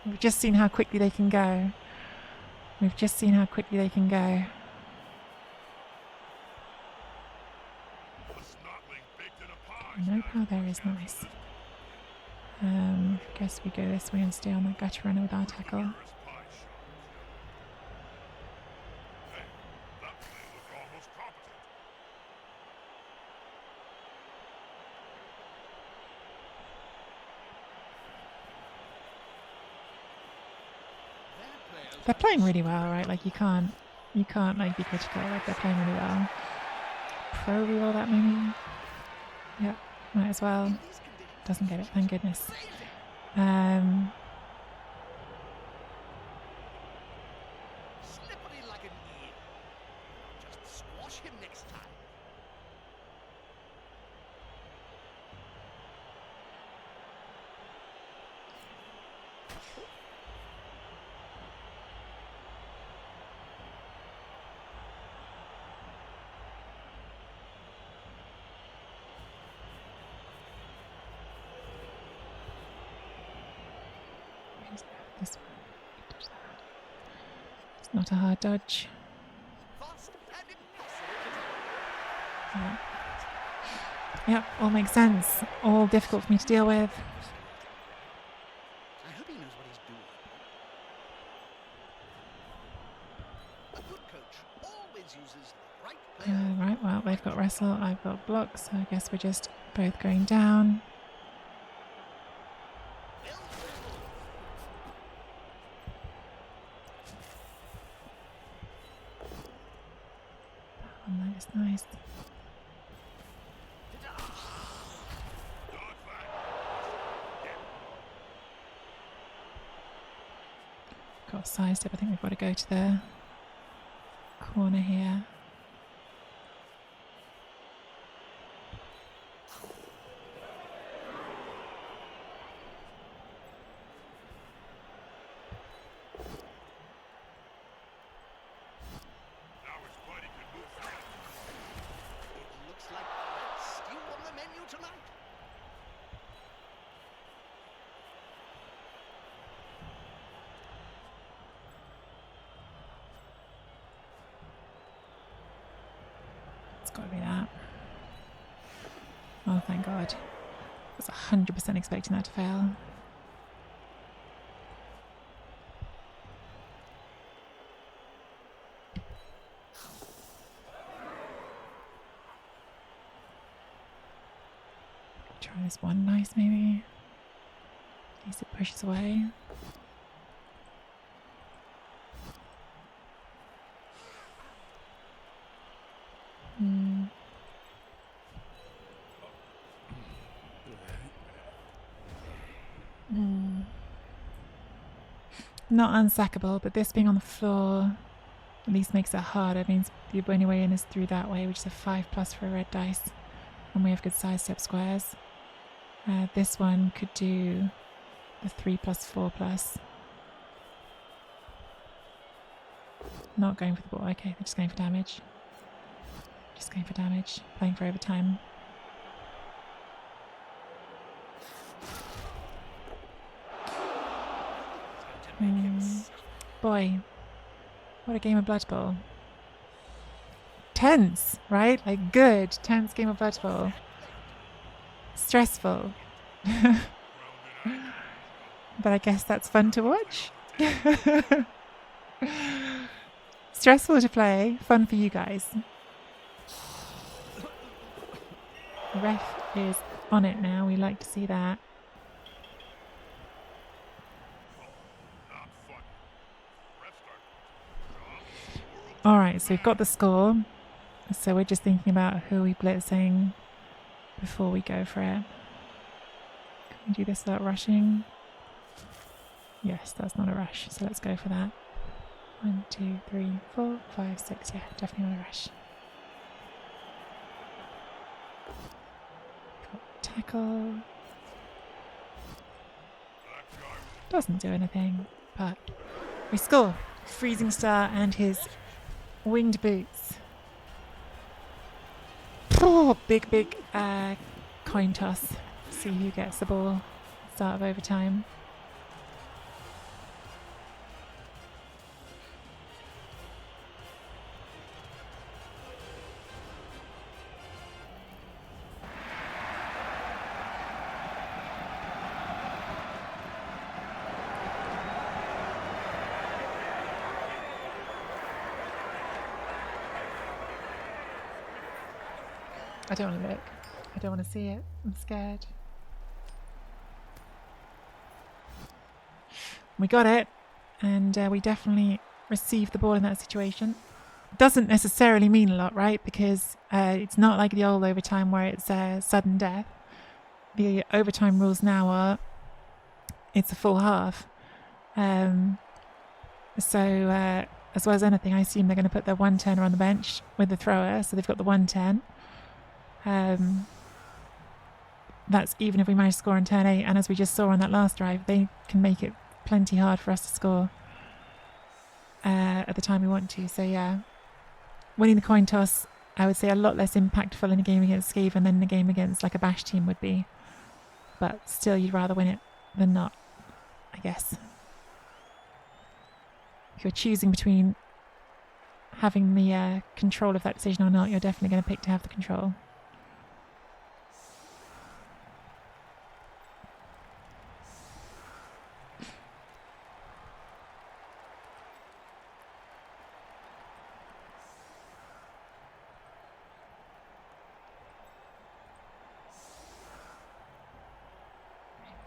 We've just seen how quickly they can go. We've just seen how quickly they can go. No power there is nice. Guess we go this way and stay on that gutter runner with our tackle. They're playing really well, right? Like you can't like be critical. Like they're playing really well. Pro reroll that maybe. Yeah, might as well. Doesn't get it, thank goodness. Slippery like an eel. Just squash him next time. This one. Dodge that. It's not a hard dodge. Fast and Yeah. Yep, all makes sense. All difficult for me to deal with. I hope he knows what he's doing. A good coach always always uses the right player. Right, well, they've got wrestle, I've got block, so I guess we're just both going down. Oh, that is nice. Got a side step. I think we've got to go to the corner here. Now his buddy can move free. It looks like that's still on the menu tonight. It's got to be that. Oh, thank God. I was 100% expecting that to fail. Try this one nice, maybe. At least it pushes away. Not unsackable, but this being on the floor at least makes it harder. It means the only way in is through that way, which is a 5+ for a red dice. And we have good sidestep squares. This one could do the 3+, 4+. Not going for the ball. Okay, they're just going for damage. Just going for damage. Playing for overtime. Boy, what a game of Blood Bowl. Tense, right? Like good, tense game of Blood Bowl. Stressful. But I guess that's fun to watch. Stressful to play, fun for you guys. The ref is on it now, we like to see that. Alright, so we've got the score. So we're just thinking about who we blitzing before we go for it. Can we do this without rushing? Yes, that's not a rush, so let's go for that. 1, 2, 3, 4, 5, 6. Yeah, definitely not a rush. Got tackle. Doesn't do anything, but we score. Freezing Star and his winged boots. Oh, big coin toss. See who gets the ball. Start of overtime. I don't want to look. I don't want to see it. I'm scared. We got it, and we definitely received the ball in that situation. Doesn't necessarily mean a lot, right? Because it's not like the old overtime where it's sudden death. The overtime rules now are it's a full half. So as well as anything, I assume they're going to put their 110er on the bench with the thrower, so they've got the 110. That's even if we manage to score on turn 8, and as we just saw on that last drive, they can make it plenty hard for us to score at the time we want to. So yeah, winning the coin toss, I would say a lot less impactful in a game against Skaven than in a game against like a bash team would be, but still you'd rather win it than not, I guess. If you're choosing between having the control of that decision or not, you're definitely going to pick to have the control.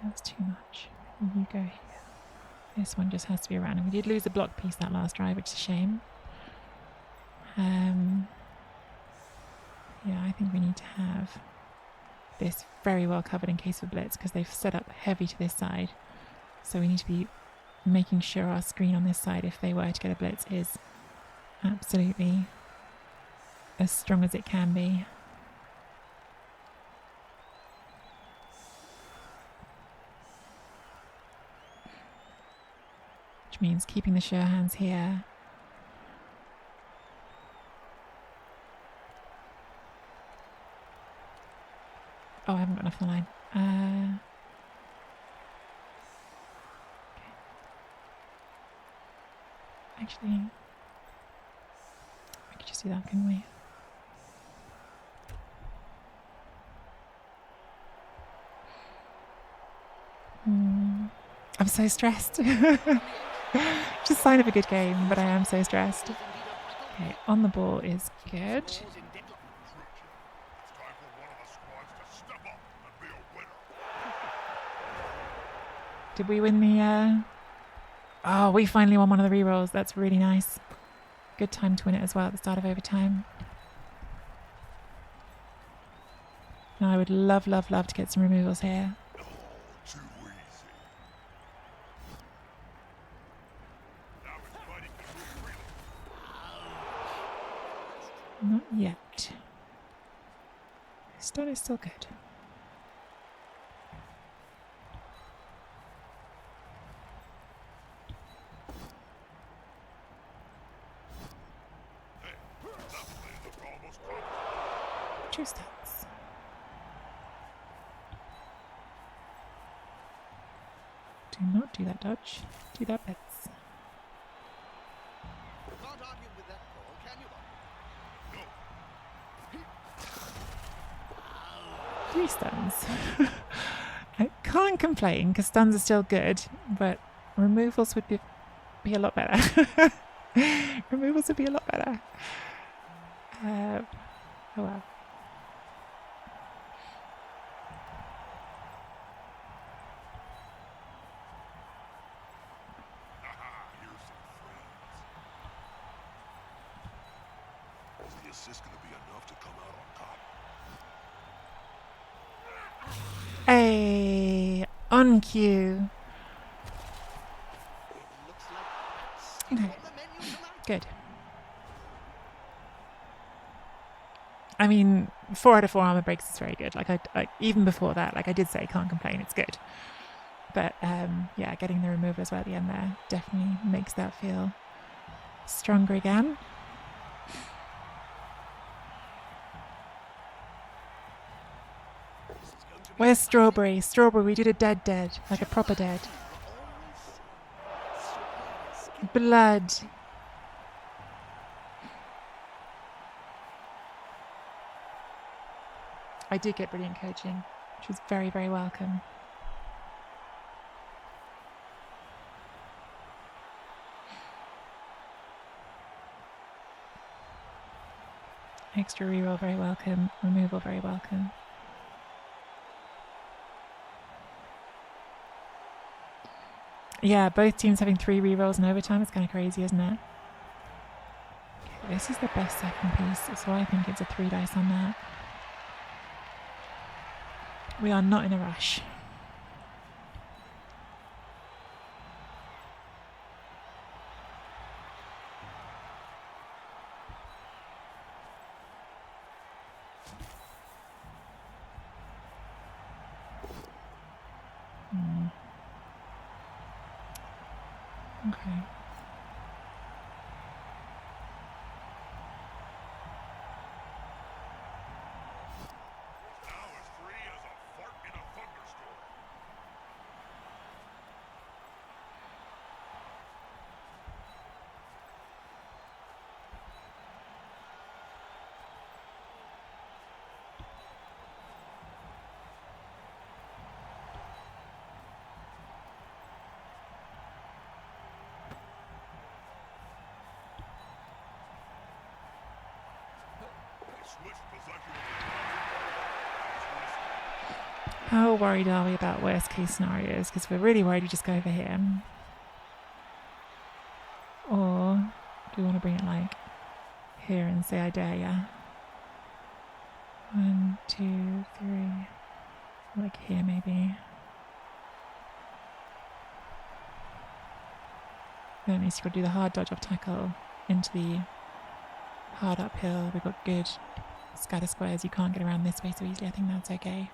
That's too much. You go here. This one just has to be around. And we did lose a block piece that last drive, which is a shame. Yeah, I think we need to have this very well covered in case of blitz because they've set up heavy to this side. So we need to be making sure our screen on this side, if they were to get a blitz, is absolutely as strong as it can be. Which means keeping the sure hands here. Oh, I haven't got enough on the line. Okay. Actually, we could just do that, couldn't we? I'm so stressed. Just sign of a good game, but I am so stressed. Okay, on the ball is good. It's time for one of the squads to step up and be a winner. Did we win the... Oh, we finally won one of the rerolls. That's really nice. Good time to win it as well at the start of overtime. Now I would love, love, love to get some removals here. Oh, too easy. Now it's fighting to move freely. Not yet. Stone is still good. Hey, that play looked almost confident. True stats. Do not do that dodge. Do that blitz. Can't argue with that call, can you, Bob? 3 stuns. I can't complain because stuns are still good, but removals would be a lot better. Removals would be a lot better. Oh well. Haha, here's some friends. Is the assist going to be enough to come out on top? Hey, on cue. It looks like that's Okay. on the menu tonight. Good. I mean, 4 out of 4 armor breaks is very good. Like I even before that, like I did say, can't complain. It's good. But yeah, getting the removal as well at the end there definitely makes that feel stronger again. This is going to be Where's Strawberry? Strawberry, we did a dead, like a proper dead. Blood. I did get brilliant coaching, which was very, very welcome. Extra reroll, very welcome. Removal, very welcome. Yeah, both teams having 3 rerolls in overtime. It's kind of crazy, isn't it? Okay, this is the best second piece, so I think it's a 3 dice on that. We are not in a rush. Okay. Now as free as a fart in a thunderstorm. They switched possession of the How worried are we about worst case scenarios? Because we're really worried we just go over here. Or do we want to bring it like here and say I dare ya? 1, 2, 3. Like here maybe. Then at least you've got to do the hard dodge off tackle into the hard uphill. We've got good scatter squares. You can't get around this way so easily. I think that's okay.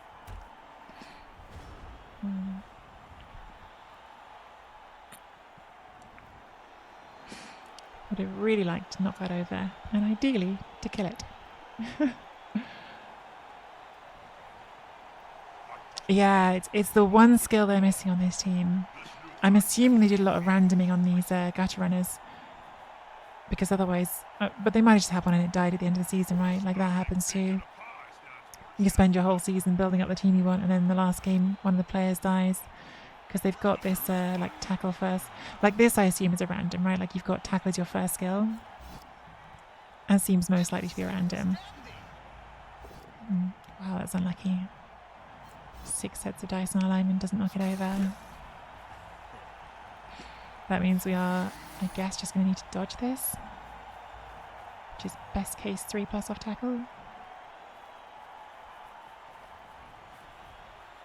Would have really liked to knock that over, and ideally to kill it. Yeah, it's the one skill they're missing on this team. I'm assuming they did a lot of randoming on these gutter runners, because otherwise, but they might have just had one and it died at the end of the season, right? Like that happens too. You spend your whole season building up the team you want, and then in the last game, one of the players dies because they've got this like tackle first. Like this, I assume is a random, right? Like you've got tackle as your first skill, and seems most likely to be random. Wow, that's unlucky. 6 sets of dice on alignment doesn't knock it over. That means we are, I guess, just going to need to dodge this, which is best case 3+ off tackle.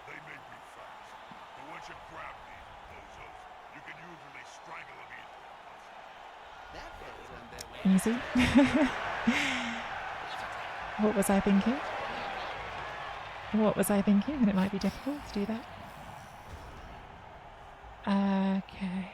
They make me fast, but once you grab me, bozos, you can usually strangle them easily. That Easy. What was I thinking? What was I thinking? And it might be difficult to do that. Okay.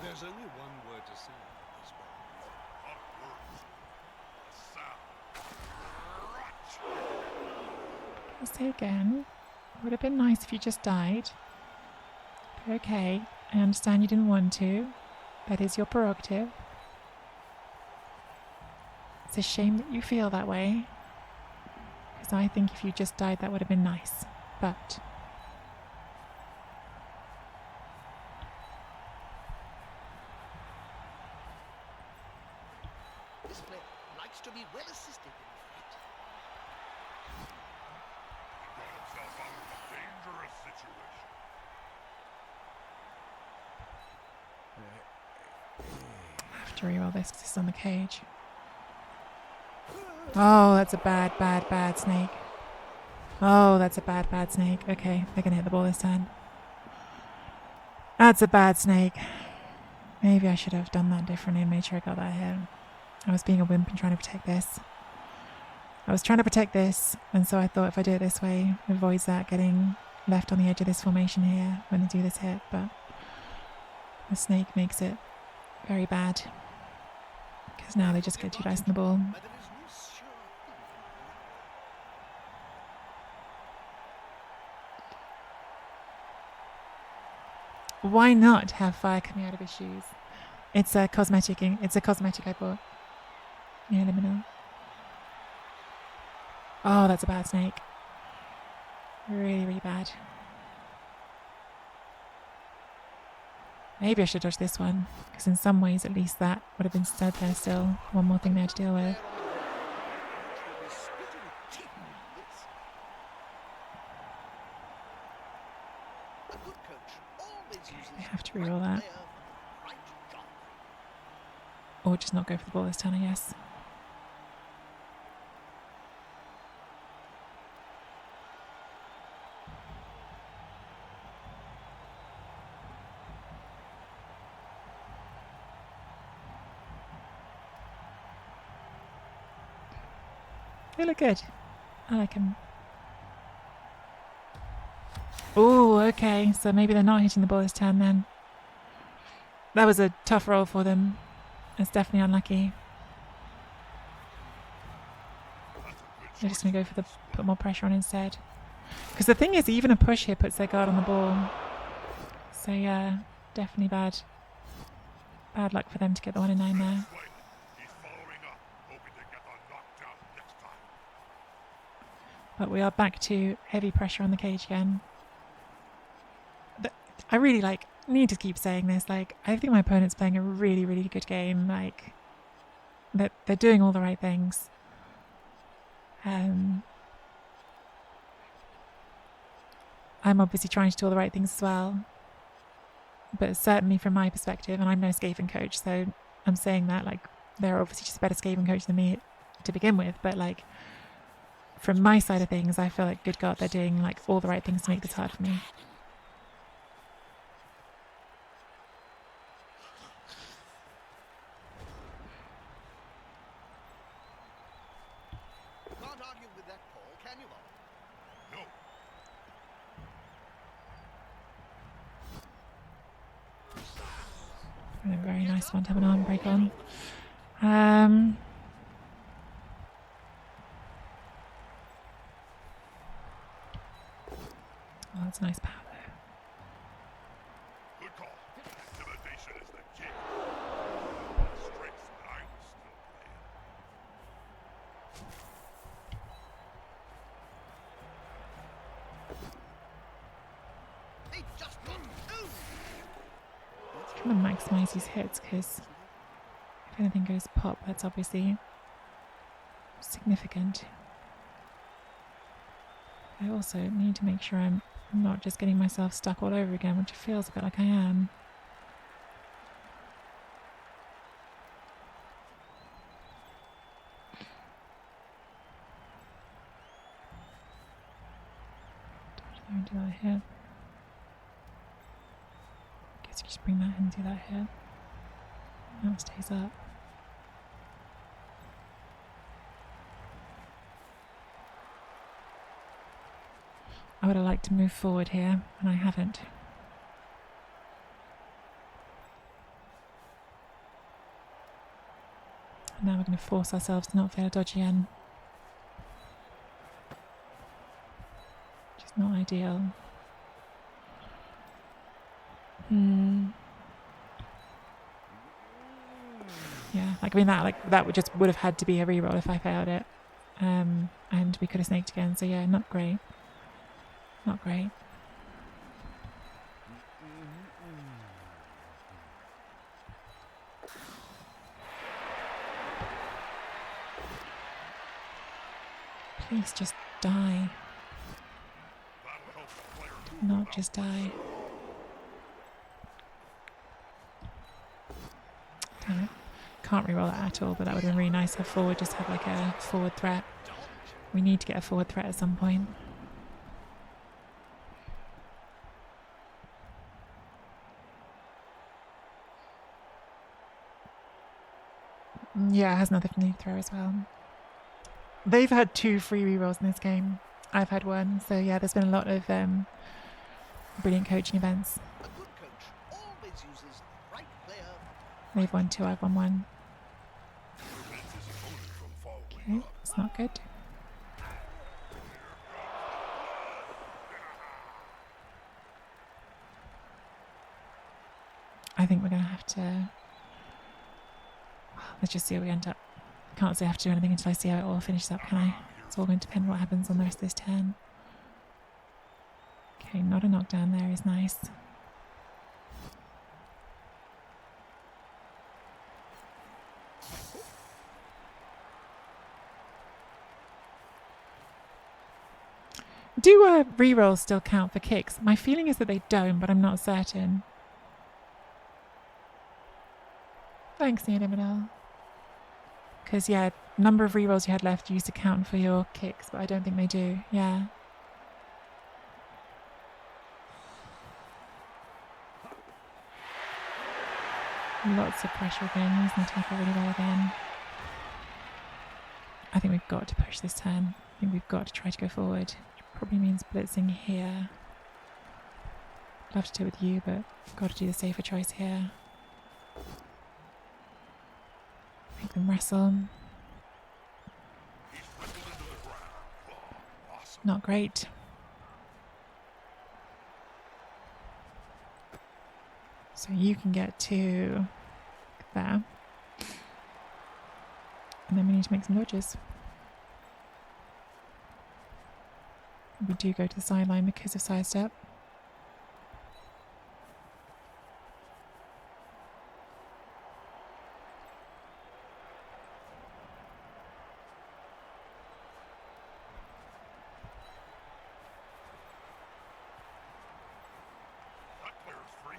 There's only one word to say about this one. Hot words. Sound. I'll say again. It would have been nice if you just died. But okay, I understand you didn't want to. That is your prerogative. It's a shame that you feel that way, because I think if you just died that would have been nice. But This player likes to be well assisted in fight. He got himself out of a dangerous situation. I have to reroll this because it's on the cage. Oh, that's a bad, bad, bad snake. Oh, that's a bad, bad snake. Okay, they're going to hit the ball this turn. That's a bad snake. Maybe I should have done that differently and made sure I got that hit. I was being a wimp and trying to protect this. I was trying to protect this, and so I thought if I do it this way, it avoids that getting left on the edge of this formation here when I do this hit, but the snake makes it very bad, because now they just get 2 dice in the ball. But there is no sure thing. Why not have fire coming out of his shoes? It's a cosmetic. It's a cosmetic I bought. Yeah, liminal. Oh, that's a bad snake. Really, really bad. Maybe I should dodge this one, because in some ways at least that would have been stood there still. One more thing there to deal with. A good coach always uses I have to the right reroll that. player for the right job. Or just not go for the ball this turn, I guess. They look good. I like them. Oh, okay. So maybe they're not hitting the ball this turn then. That was a tough roll for them. It's definitely unlucky. That's a They're just going to go for the put more pressure on instead. Because the thing is, even a push here puts their guard on the ball. So yeah, definitely bad luck for them to get the 1 in 9 there. He's following up, hoping to get the knockdown next time. But we are back to heavy pressure on the cage again. I really need to keep saying this. I think my opponent's playing a really, really good game. They're doing all the right things. I'm obviously trying to do all the right things as well. But certainly from my perspective, and I'm no Skaven coach, so I'm saying that they're obviously just a better Skaven coach than me to begin with. But from my side of things, I feel like, good God, they're doing all the right things to make this hard for me. Can't argue with that call, can you, Bob? No. And a very nice one to have an arm break on. Oh, that's a nice power. Good call. Intimidation is the key. Strength that I was still playing. They just got two! Trying to maximise his hits, because if anything goes pop, that's obviously significant. I also need to make sure I'm not just getting myself stuck all over again, which it feels a bit like I am. Don't do that here. Guess you just bring that in and do that here. Now it stays up. I would have liked to move forward here, and I haven't. And now we're going to force ourselves to not fail a dodge again. Which is not ideal. Yeah, that would have had to be a reroll if I failed it. And we could have snaked again, so yeah, not great. Not great. Please just die. Do not just die. Damn it. Can't reroll that at all, but that would have been really nice to have forward, just have a forward threat. We need to get a forward threat at some point. Yeah, it has another new throw as well. They've had 2 free rerolls in this game. I've had 1, so yeah, there's been a lot of brilliant coaching events. A good coach always uses the right player. They've won 2, I've won 1. Prevents his opponent from following Okay, up. it's not good. I think we're going to have to... Let's just see where we end up. Can't say I have to do anything until I see how it all finishes up, can I? It's all going to depend on what happens on the rest of this turn. Okay, not a knockdown there is nice. Do rerolls still count for kicks? My feeling is that they don't, but I'm not certain. Thanks, Neoliminal. Because, yeah, number of rerolls you had left used to count for your kicks, but I don't think they do. Yeah. Lots of pressure again. Using the tackle really well again. I think we've got to push this turn. I think we've got to try to go forward. Which probably means blitzing here. Love to do it with you, but got to do the safer choice here. Make them wrestle. He's wrestled into the ground. Not great. So you can get to there. And then we need to make some dodges. We do go to the sideline because of sidestep. That player's free.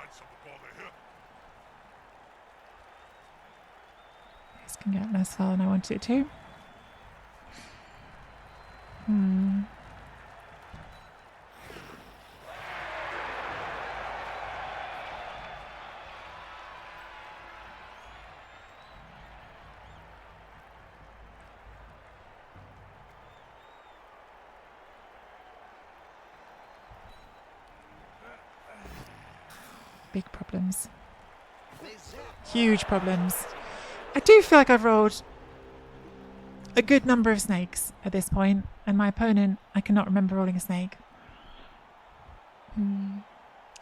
I'd sub the ball to him. This can get less far than I wanted it to. Big problems. Huge problems. I do feel like I've rolled a good number of snakes at this point, and my opponent, I cannot remember rolling a snake.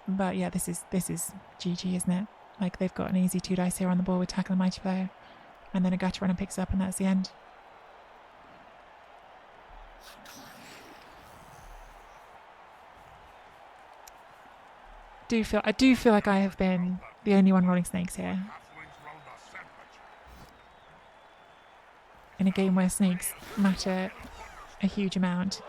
But yeah, this is GG, isn't it? Like, they've got an easy 2 dice here on the board with Tackle and Mighty Blow, and then a gutter runner picks up, and that's the end. I do feel like I have been the only one rolling snakes here Halflings round a sandwich. in a game where snakes matter a huge amount.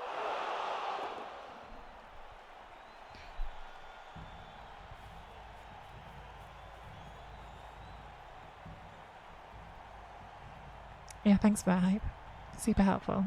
Yeah, thanks for that hype. Super helpful.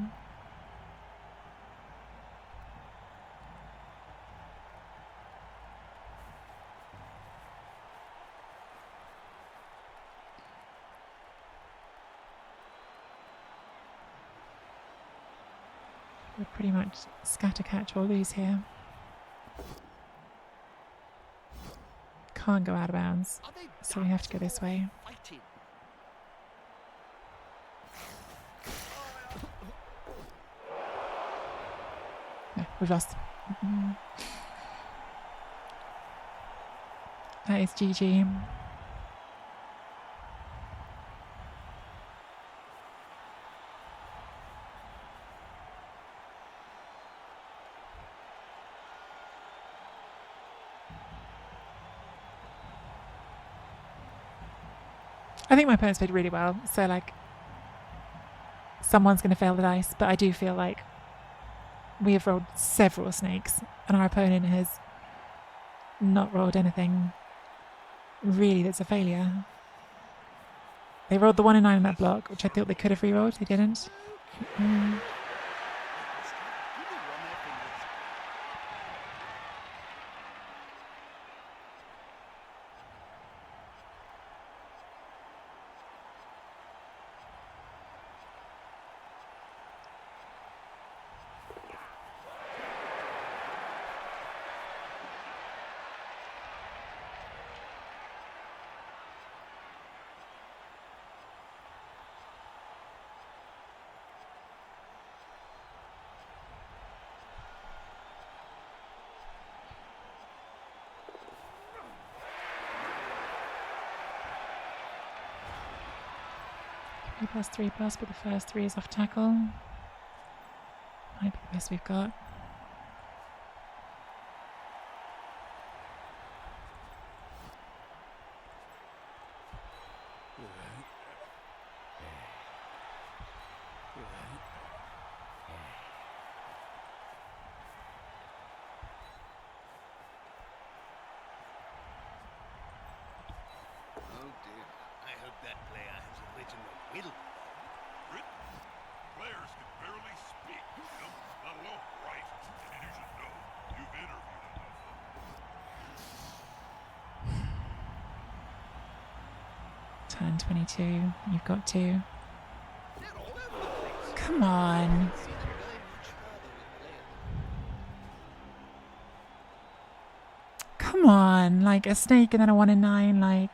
We're pretty much scatter catch or lose here. Can't go out of bounds, Are they so we have to go this way. fighting? No, we've lost. That is GG. I think my opponent's played really well, so like someone's going to fail the dice, but I do feel like we have rolled several snakes and our opponent has not rolled anything really that's a failure. They rolled the 1 and 9 in that block, which I thought they could have re-rolled. They didn't. +3+, but the first 3 is off tackle. Might be the best we've got. Oh dear. I hope that player has original will. Written. Players can barely speak, you know? Not alone write. And you should know. You've interviewed enough of them. Turn 22. You've got 2. They're all over the place. Come on. See them going much further with players. Come on. Like a snake and then a 1 and 9. Like,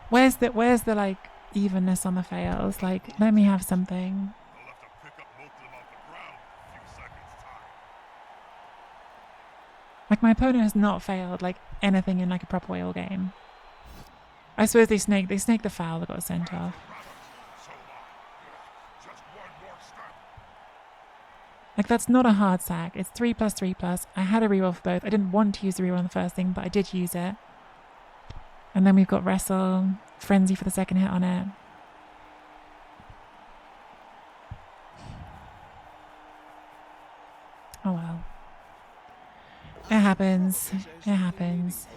where's the like evenness on the fails? Like, let me have something. They'll have to pick up most of them off the ground if you Like, my opponent has not failed, like, anything in, like, a proper way all game. I suppose they snaked the foul that got sent off. So long. Just one more step. Like, that's not a hard sack. It's 3+3+. I had a reroll for both. I didn't want to use the reroll on the first thing, but I did use it. And then we've got Wrestle, Frenzy for the second hit on it. Oh well. It happens. It happens.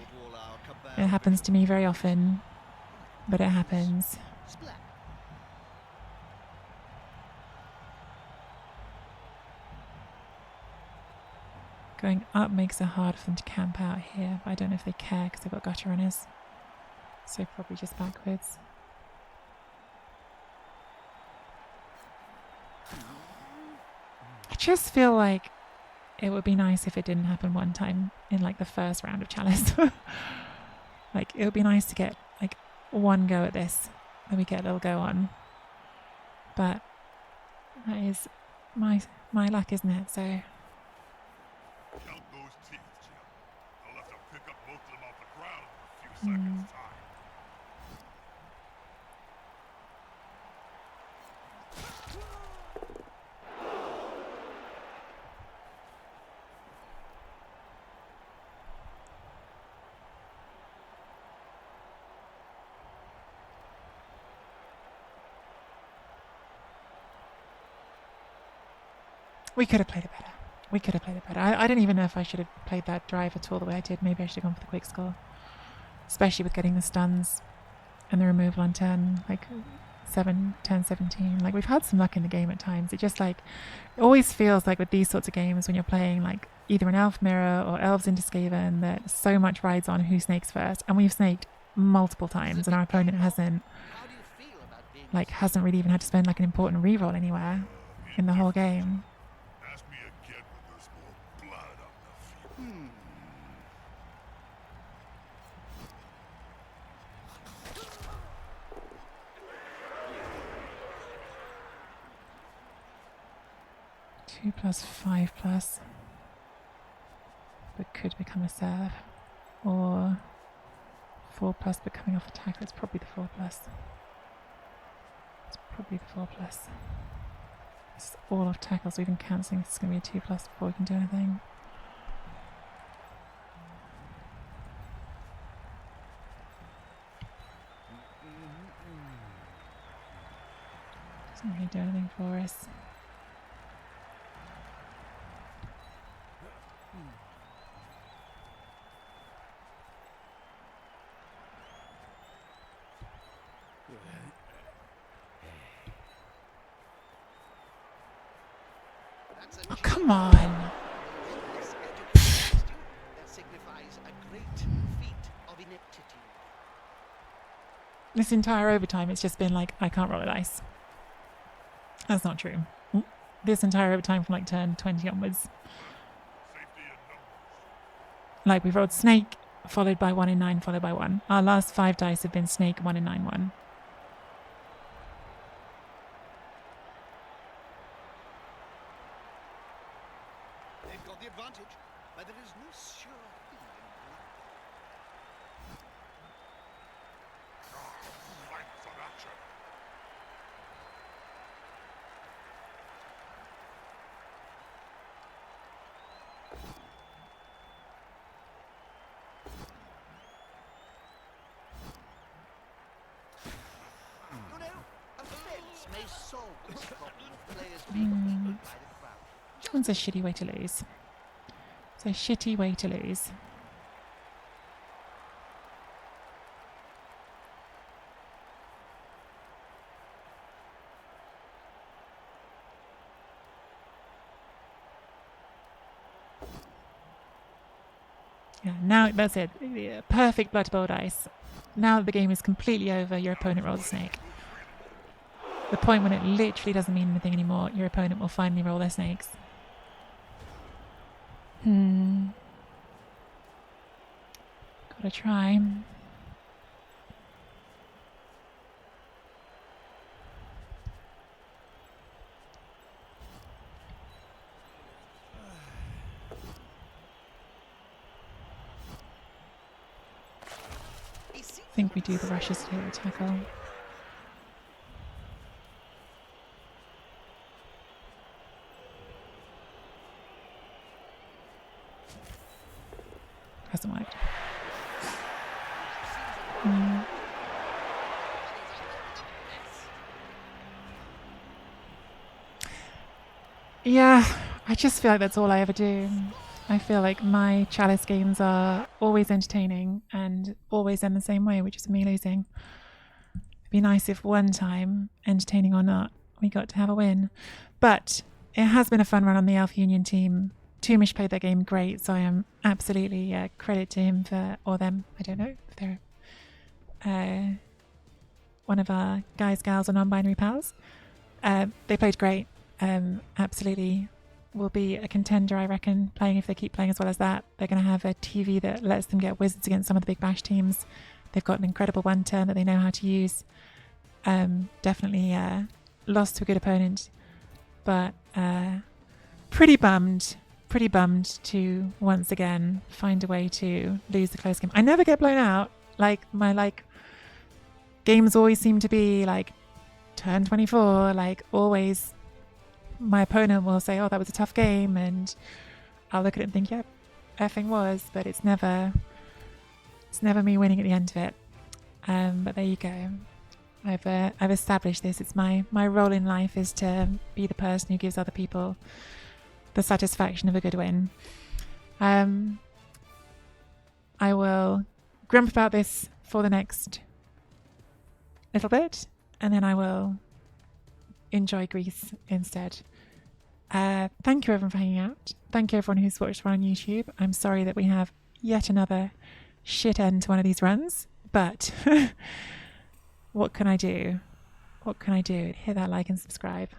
It happens to me very often. But it happens. Splat. Going up makes it hard for them to camp out here. But I don't know if they care because they've got gutter runners. So probably just backwards. I just feel like it would be nice if it didn't happen one time in like the first round of Chalice. Like, it would be nice to get like one go at this, then we get a little go on. But that is my luck, isn't it? So Count those teeth, Jim. I'll have to pick up most of them off the ground in a few seconds' time. we could have played it better. We could have played it better. I didn't even know if I should have played that drive at all the way I did. Maybe I should have gone for the quick score. Especially with getting the stuns and the removal on turn, like 7, 10, 17. Like, we've had some luck in the game at times. It just, like, it always feels like with these sorts of games when you're playing, like, either an Elf Mirror or Elves into Skaven, that so much rides on who snakes first. And we've snaked multiple times and our opponent hasn't, How do you feel about being like, hasn't really even had to spend, like, an important reroll anywhere in the whole game. Ask me again when there's more blood on the field. 2+5+, but could become a serve, or 4+ but coming off attack. It's probably the 4+. It's probably the 4+. It's all off tackle, so even cancelling, it's going to be a 2+ before we can do anything. Doesn't really do anything for us. Oh, come on. This educated student that signifies a great feat of ineptitude. This entire overtime, it's just been like, I can't roll a dice. That's not true. This entire overtime from like turn 20 onwards. Safety in numbers. Like, we've rolled snake, followed by 1 in 9, followed by 1. Our last 5 dice have been snake, 1 in 9, 1. They've got the advantage, but there is no sure thing in black. Lights on action. You know, a fence may solve this problem of players being beaten by the crowd. It's a shitty way to lose. It's a shitty way to lose. Yeah, now that's it. Yeah, perfect Blood Bowl dice. Now that the game is completely over, your opponent rolls a snake. The point when it literally doesn't mean anything anymore, your opponent will finally roll their snakes. Gotta try. think we do the rushes to take the tackle. Hasn't worked. Yeah, I just feel like that's all I ever do. I feel like my Chalice games are always entertaining and always end the same way, which is me losing. It'd be nice if one time, entertaining or not, we got to have a win. But it has been a fun run on the Alpha Union team. Tumish played their game great, so I am absolutely credit to him for, or them, I don't know if they're one of our guys, gals, or non-binary pals. They played great. Absolutely will be a contender, I reckon, playing if they keep playing as well as that. They're going to have a TV that lets them get wizards against some of the big bash teams. They've got an incredible one turn that they know how to use. Definitely lost to a good opponent, but pretty bummed to once again find a way to lose the close game. I never get blown out. Like my games always seem to be like turn 24, like always my opponent will say, oh, that was a tough game, and I'll look at it and think, yep, effing was, but it's never me winning at the end of it. But there you go. I've established this. It's my role in life is to be the person who gives other people the satisfaction of a good win. I will grump about this for the next little bit, and then I will enjoy Greece instead. Thank you everyone for hanging out. Thank you everyone who's watched one on YouTube. I'm sorry that we have yet another shit end to one of these runs, but what can I do? Hit that like and subscribe.